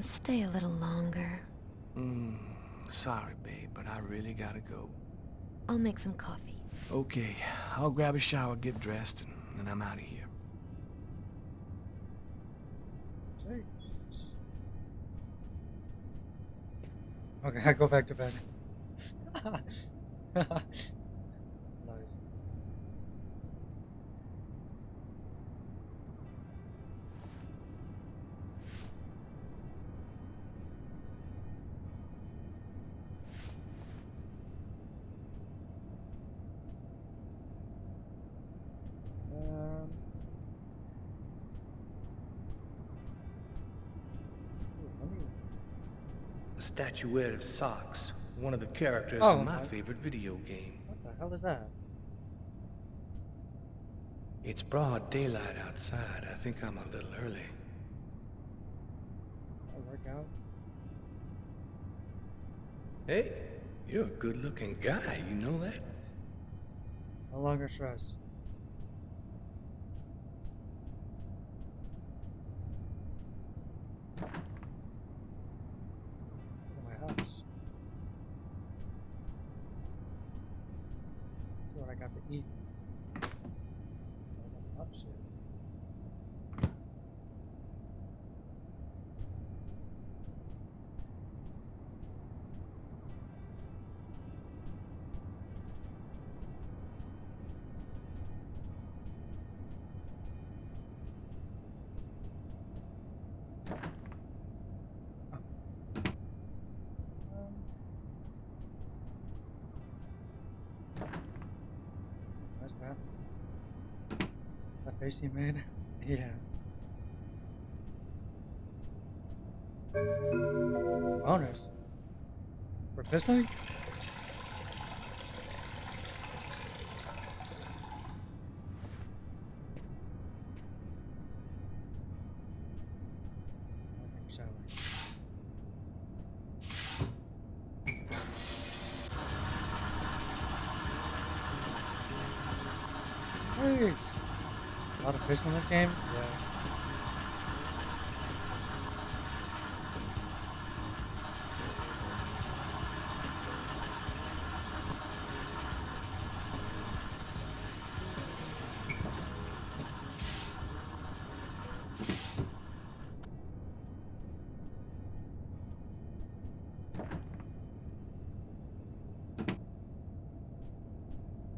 Stay a little longer. Sorry, babe, but I really gotta go. I'll make some coffee. Okay, I'll grab a shower, get dressed, and then I'm out of here. Jeez. Okay, I go back to bed. Nice. Ooh, let me. A statuette of Socks, one of the characters Oh in my my. favorite video game. What the hell is that? It's broad daylight outside. I think I'm a little early. I work out. Hey, you're a good-looking guy, you know that? No longer stress. Look at my house. See what I got to eat. Oh, I got a lot of shit. Oh. Nice bathroom. That face he made? Yeah. Bonus. For pissing? I'll take a shower. Hey! A lot of fish in this game? Yeah.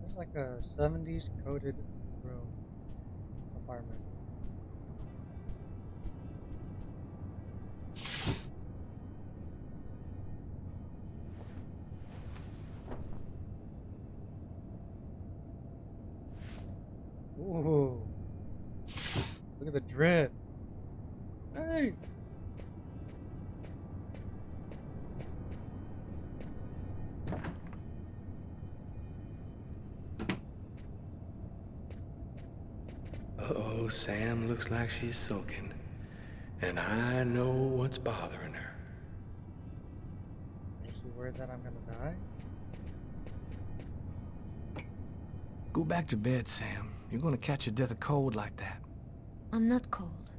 There's like a 70s coded room apartment. Ooh. Look at the drip. Hey! Uh-oh, Sam looks like she's sulking. And I know what's bothering her. Is she worried that I'm gonna die? Go back to bed, Sam. You're gonna catch your death of cold like that. I'm not cold.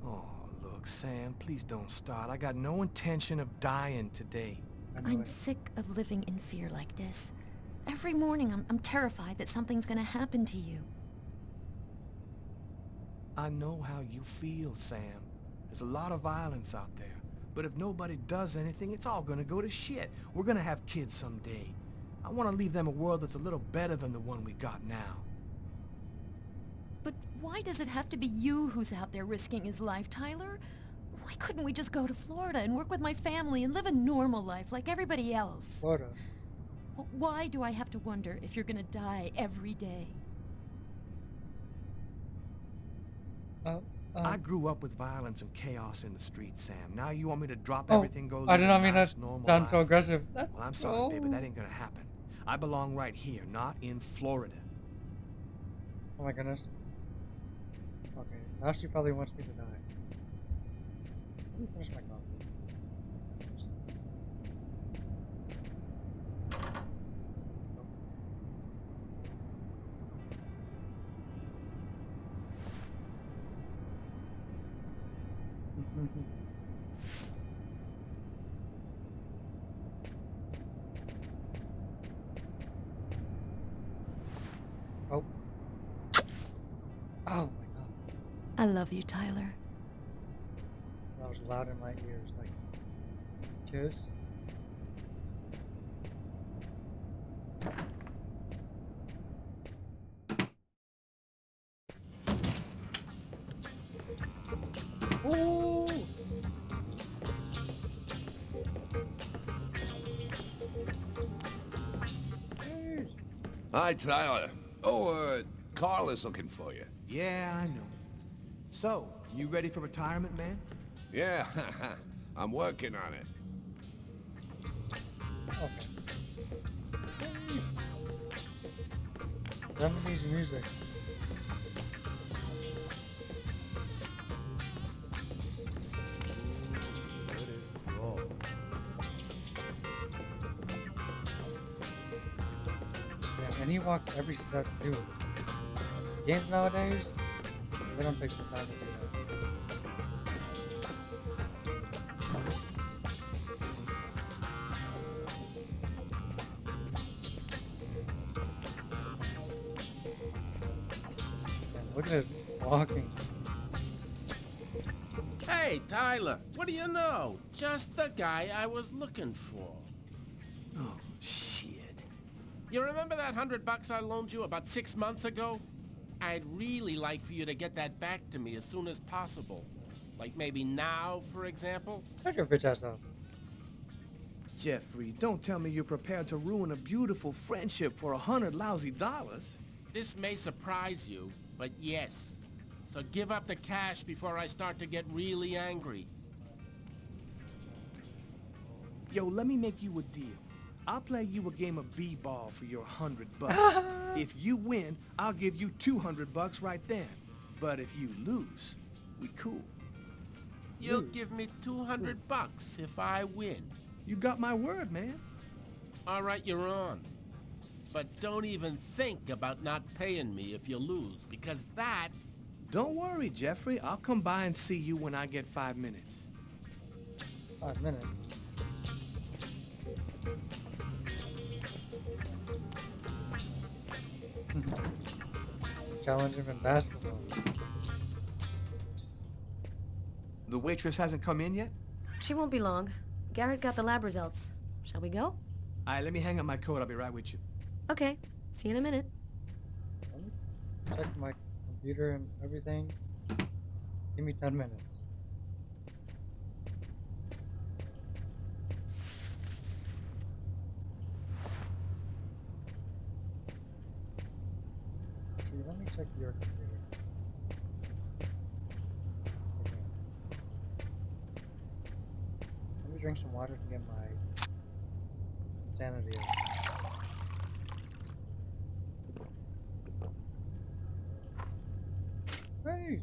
Oh, look, Sam, please don't start. I got no intention of dying today. I know I'm it. sick of living in fear like this. Every morning I'm terrified that something's gonna happen to you. I know how you feel, Sam. There's a lot of violence out there. But if nobody does anything, it's all gonna go to shit. We're gonna have kids someday. I want to leave them a world that's a little better than the one we got now. But why does it have to be you who's out there risking his life, Tyler? Why couldn't we just go to Florida and work with my family and live a normal life like everybody else? Florida. Why do I have to wonder if you're gonna die every day? I grew up with violence and chaos in the streets, Sam. Now you want me to drop Oh, everything, go I live did a not mean nice, that normal sound life? so aggressive. Well, I'm sorry, baby, that ain't gonna happen. I belong right here, not in Florida. Oh my goodness. Okay, now she probably wants me to die. Let me finish my coffee. Oh. Oh my god. I love you, Tyler. That was loud in my ears, like kiss. Ooh. Hi, Tyler. Oh, Carl is looking for you. Yeah, I know. So, you ready for retirement, man? Yeah, I'm working on it. Okay. 70s music. Yeah, and he walks every step too. Games nowadays, they don't take the time to do that. Yeah, look at his walking. Hey, Tyler, what do you know? Just the guy I was looking for. Oh, shit. You remember that $100 I loaned you about 6 months ago? I'd really like for you to get that back to me as soon as possible. Like maybe now, for example? Shut your bitch ass up. Jeffrey, don't tell me you're prepared to ruin a beautiful friendship for $100 lousy. This may surprise you, but yes. So give up the cash before I start to get really angry. Yo, let me make you a deal. I'll play you a game of b-ball for your $100. If you win, I'll give you $200 right then. But if you lose, we cool. You'll give me $200 if I win. You got my word, man. All right, you're on. But don't even think about not paying me if you lose, because that... Don't worry, Jeffrey. I'll come by and see you when I get 5 minutes. 5 minutes. Challenge him in basketball. The waitress hasn't come in yet? She won't be long. Garrett got the lab results. Shall we go? All right, let me hang up my coat. I'll be right with you. Okay. See you in a minute. Let me check my computer and everything. Give me 10 minutes. Actually, let me check your computer. Okay. Let me drink some water to get my sanity up. Hey!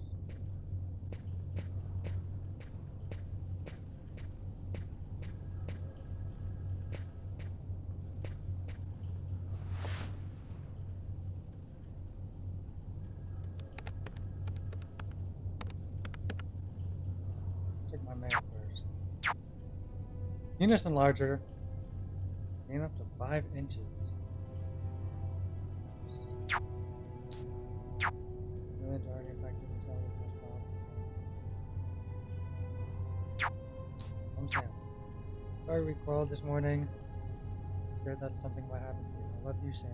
Check my mail first. Penis enlarger. 5 inches. Really dark infected until it was I'm Sam. Sorry we quarreled this morning. Feared that something might happen to you. I love you, Sam.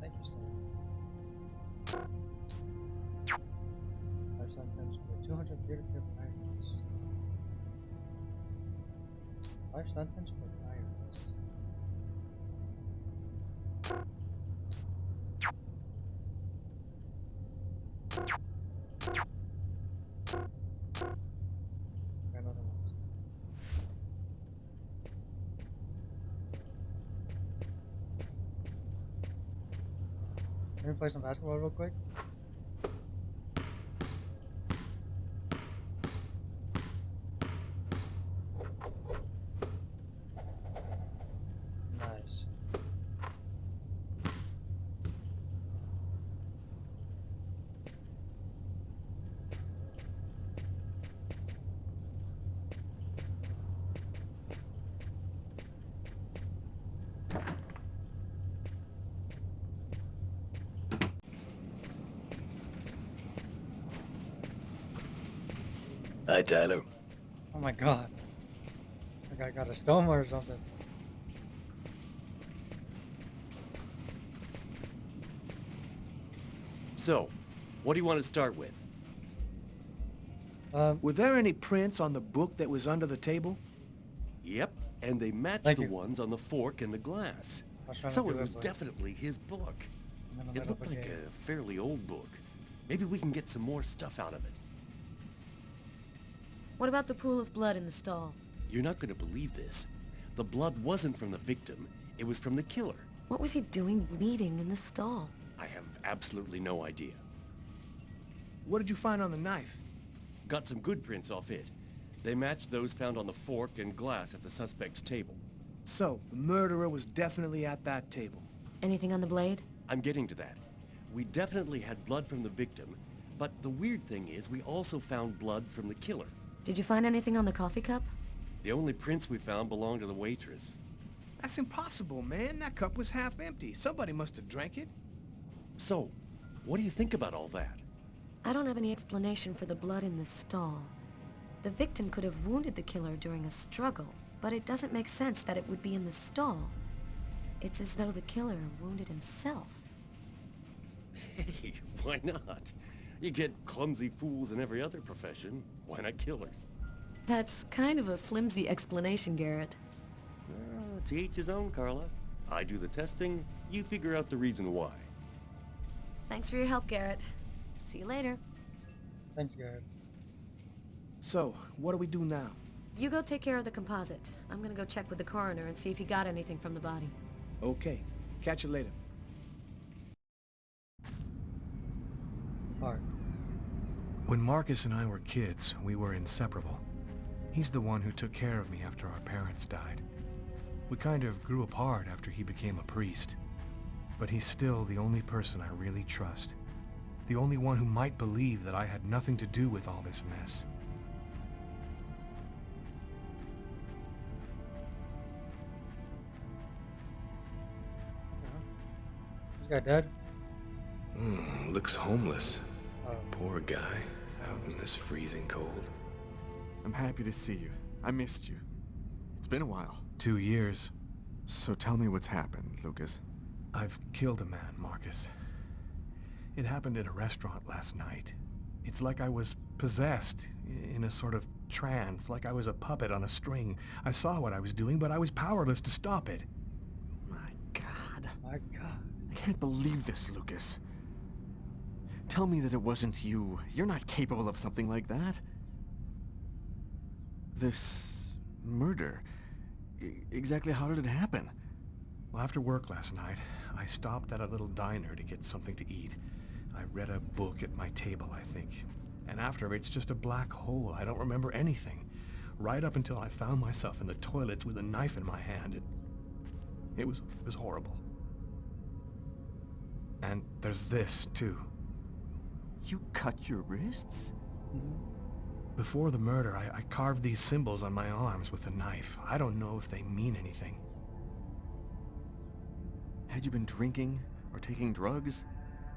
Thank you, Sam. Our sentence for 200 peer-to-peer pirates. 5 sentence for pirates. Okay, another one. Let me play some basketball real quick. Nice. Hi, Tyler. Oh my god. Like I got a stoma or something. So, what do you want to start with? Were there any prints on the book that was under the table? Yep, and they matched Thank the you. ones on the fork and the glass. I was trying to So do it it, was but definitely his book. I'm in the It middle looked of a like game. a fairly old book. Maybe we can get some more stuff out of it. What about the pool of blood in the stall? You're not going to believe this. The blood wasn't from the victim. It was from the killer. What was he doing bleeding in the stall? I have absolutely no idea. What did you find on the knife? Got some good prints off it. They matched those found on the fork and glass at the suspect's table. So, the murderer was definitely at that table. Anything on the blade? I'm getting to that. We definitely had blood from the victim, but the weird thing is we also found blood from the killer. Did you find anything on the coffee cup? The only prints we found belonged to the waitress. That's impossible, man. That cup was half empty. Somebody must have drank it. So, what do you think about all that? I don't have any explanation for the blood in the stall. The victim could have wounded the killer during a struggle, but it doesn't make sense that it would be in the stall. It's as though the killer wounded himself. Hey, why not? You get clumsy fools in every other profession. Why not killers? That's kind of a flimsy explanation, Garrett. To each his own, Carla. I do the testing, you figure out the reason why. Thanks for your help, Garrett. See you later. Thanks, Garrett. So, what do we do now? You go take care of the composite. I'm gonna go check with the coroner and see if he got anything from the body. Okay. Catch you later. Park. When Marcus and I were kids, we were inseparable. He's the one who took care of me after our parents died. We kind of grew apart after he became a priest. But he's still the only person I really trust. The only one who might believe that I had nothing to do with all this mess. This guy dead? Looks homeless. Oh. Poor guy, out in this freezing cold. I'm happy to see you. I missed you. It's been a while. 2 years. So tell me what's happened, Lucas. I've killed a man, Marcus. It happened in a restaurant last night. It's like I was possessed, in a sort of trance, like I was a puppet on a string. I saw what I was doing, but I was powerless to stop it. My God. My God. I can't believe this, Lucas. Tell me that it wasn't you. You're not capable of something like that. This murder, exactly how did it happen? Well, after work last night, I stopped at a little diner to get something to eat. I read a book at my table, I think. And after, it's just a black hole. I don't remember anything. Right up until I found myself in the toilets with a knife in my hand. It was horrible. And there's this, too. You cut your wrists? Before the murder, I carved these symbols on my arms with a knife. I don't know if they mean anything. Had you been drinking or taking drugs?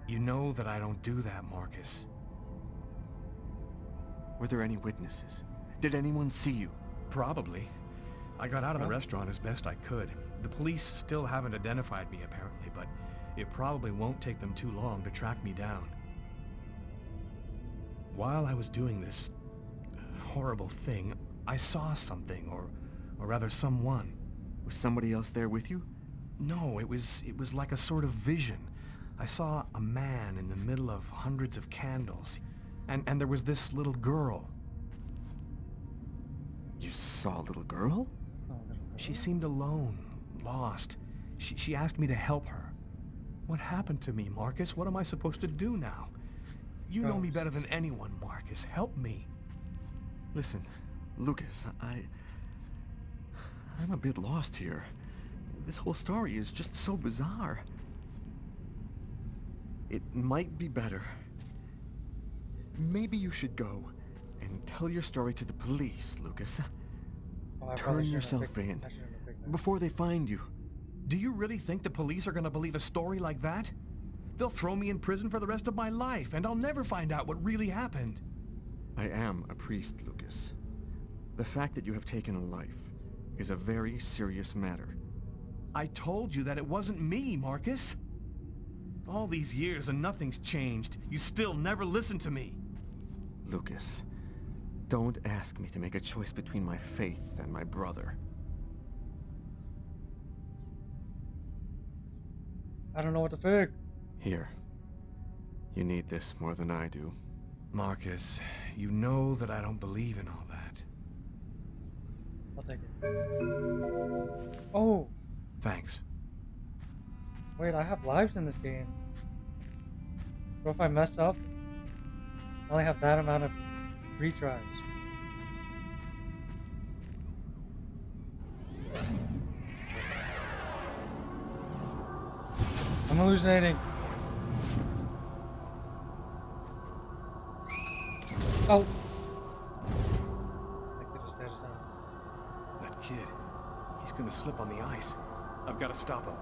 You know that I don't do that, Marcus. Were there any witnesses? Did anyone see you? Probably. I got out of the restaurant as best I could. The police still haven't identified me, apparently, but it probably won't take them too long to track me down. While I was doing this horrible thing, I saw something, or rather someone. Was somebody else there with you? No, it was like a sort of vision. I saw a man in the middle of hundreds of candles, and there was this little girl. You saw a little girl? She seemed alone, lost. She asked me to help her. What happened to me, Marcus? What am I supposed to do now? You know me better than anyone, Marcus. Help me. Listen, Lucas, I'm a bit lost here. This whole story is just so bizarre. It might be better. Maybe you should go and tell your story to the police, Lucas. Turn yourself in before they find you. Do you really think the police are gonna believe a story like that? They'll throw me in prison for the rest of my life, and I'll never find out what really happened. I am a priest, Lucas. The fact that you have taken a life is a very serious matter. I told you that it wasn't me, Marcus. All these years and nothing's changed. You still never listen to me. Lucas, don't ask me to make a choice between my faith and my brother. I don't know what to think. Here. You need this more than I do. Marcus, you know that I don't believe in all that. I'll take it. Oh! Thanks. Wait, I have lives in this game. What if I mess up? I only have that amount of retries. I'm hallucinating. Oh! That kid. He's gonna slip on the ice. I've gotta stop him.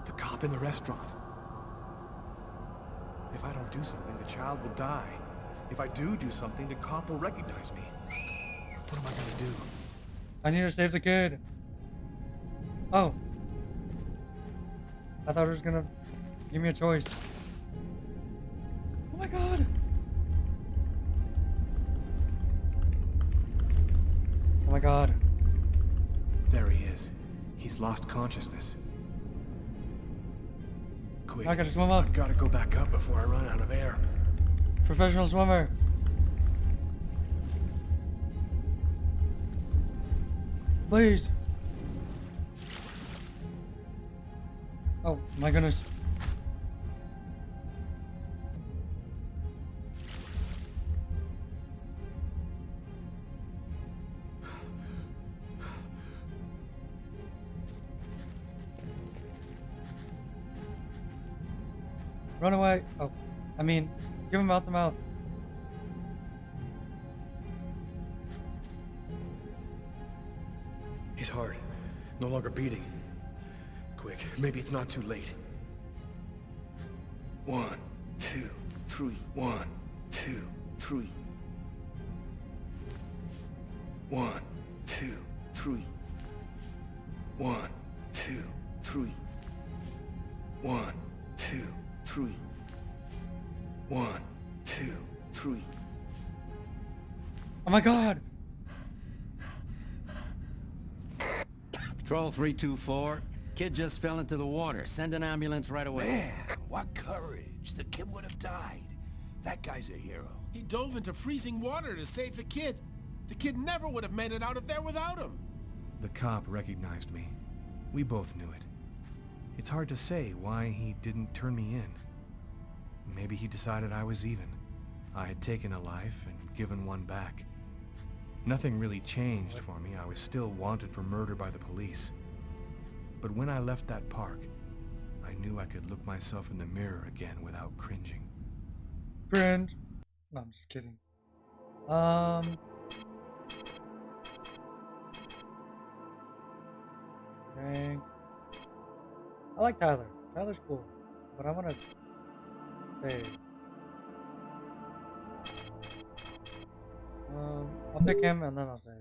The cop in the restaurant. If I don't do something, the child will die. If I do something, the cop will recognize me. What am I gonna do? I need to save the kid. Oh. I thought it was gonna give me a choice. Oh my god! Oh my god. There he is. He's lost consciousness. Quick. I gotta swim up. I've gotta go back up before I run out of air. Professional swimmer. Please. Oh my goodness. Run away. Oh, I mean, give him mouth to mouth. His heart, no longer beating. Quick, maybe it's not too late. 1, 2, 3. 1, 2, 3. 1, 2, 3. 1, 2, 3. 1, 2, 3. 1, 2, 3. Oh my god! Patrol 324. Kid just fell into the water. Send an ambulance right away. Man, what courage. The kid would have died. That guy's a hero. He dove into freezing water to save the kid. The kid never would have made it out of there without him. The cop recognized me. We both knew it. It's hard to say why he didn't turn me in. Maybe he decided I was even. I had taken a life and given one back. Nothing really changed for me. I was still wanted for murder by the police. But when I left that park, I knew I could look myself in the mirror again without cringing. Cringe. No, I'm just kidding. Dang. I like Tyler. Tyler's cool, but I want to save. I'll pick him and then I'll save.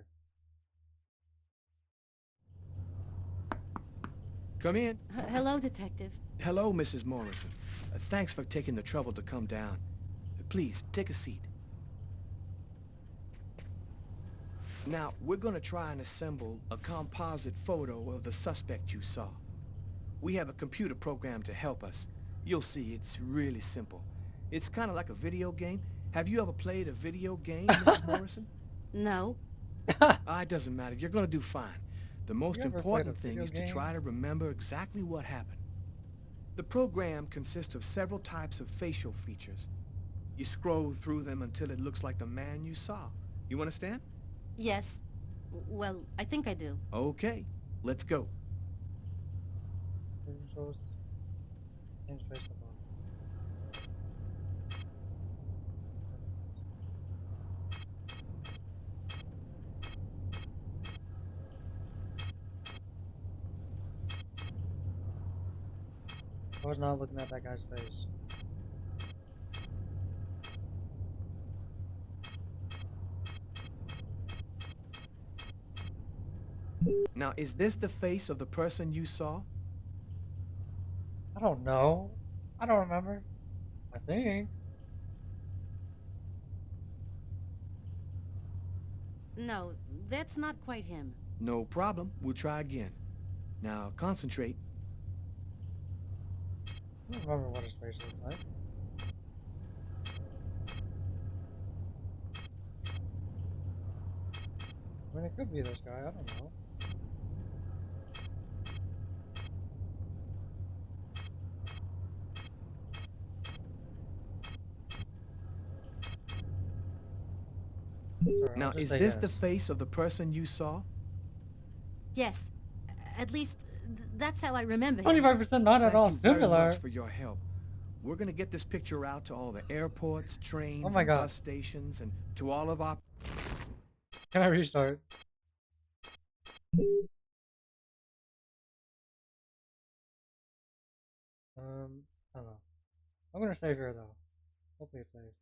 Come in. Hello, Detective. Hello, Mrs. Morrison. Thanks for taking the trouble to come down. Please, take a seat. Now, we're gonna try and assemble a composite photo of the suspect you saw. We have a computer program to help us. You'll see, it's really simple. It's kind of like a video game. Have you ever played a video game, Mrs. Morrison? No. It doesn't matter. You're gonna do fine. The most You ever played a important thing video is to game? try to remember exactly what happened. The program consists of several types of facial features. You scroll through them until it looks like the man you saw. You understand? Yes. Well, I think I do. Okay, let's go. Change face to bottom. I was not looking at that guy's face. Now, is this the face of the person you saw? I don't know. I don't remember. I think. No, that's not quite him. No problem. We'll try again. Now, concentrate. I don't remember what his face looked like. I mean, it could be this guy. I don't know. Sorry, Now, is this the face of the person you saw? Yes. At least, that's how I remember him. 25% not at all Thank you very similar. much for your help. We're gonna get this picture out to all the airports, trains, Oh my and God. bus stations, and to all of our... Can I restart? I don't know. I'm gonna save here though. Hopefully it saves.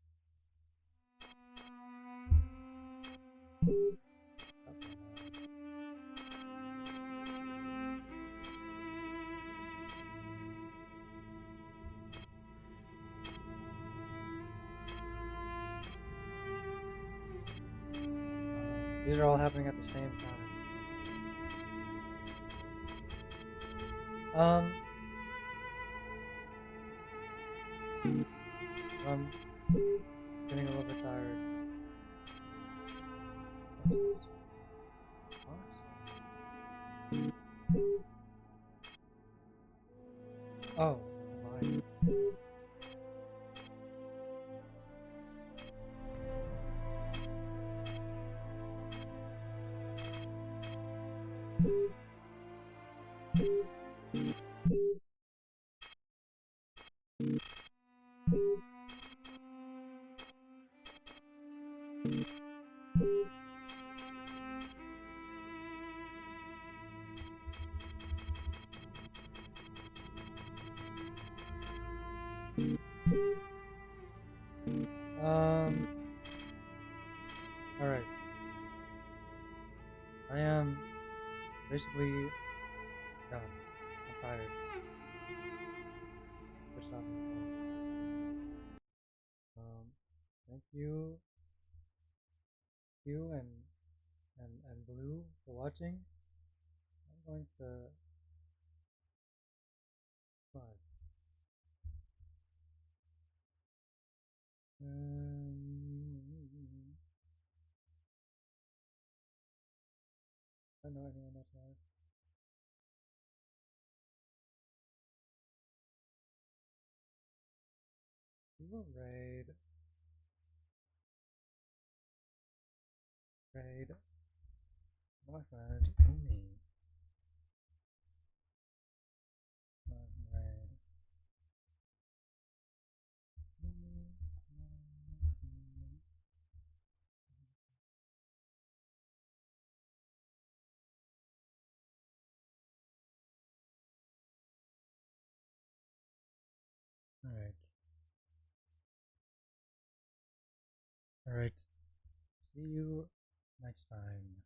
These are all happening at the same time. I'm getting a little bit tired. Oh, fine. Alright. I am basically done. I'm tired. For stopping. Thank you, and Blue for watching. I'm going to bye. I don't know anyone else live. We will raid. My friend, me. Raid. Alright. Alright. See you next time.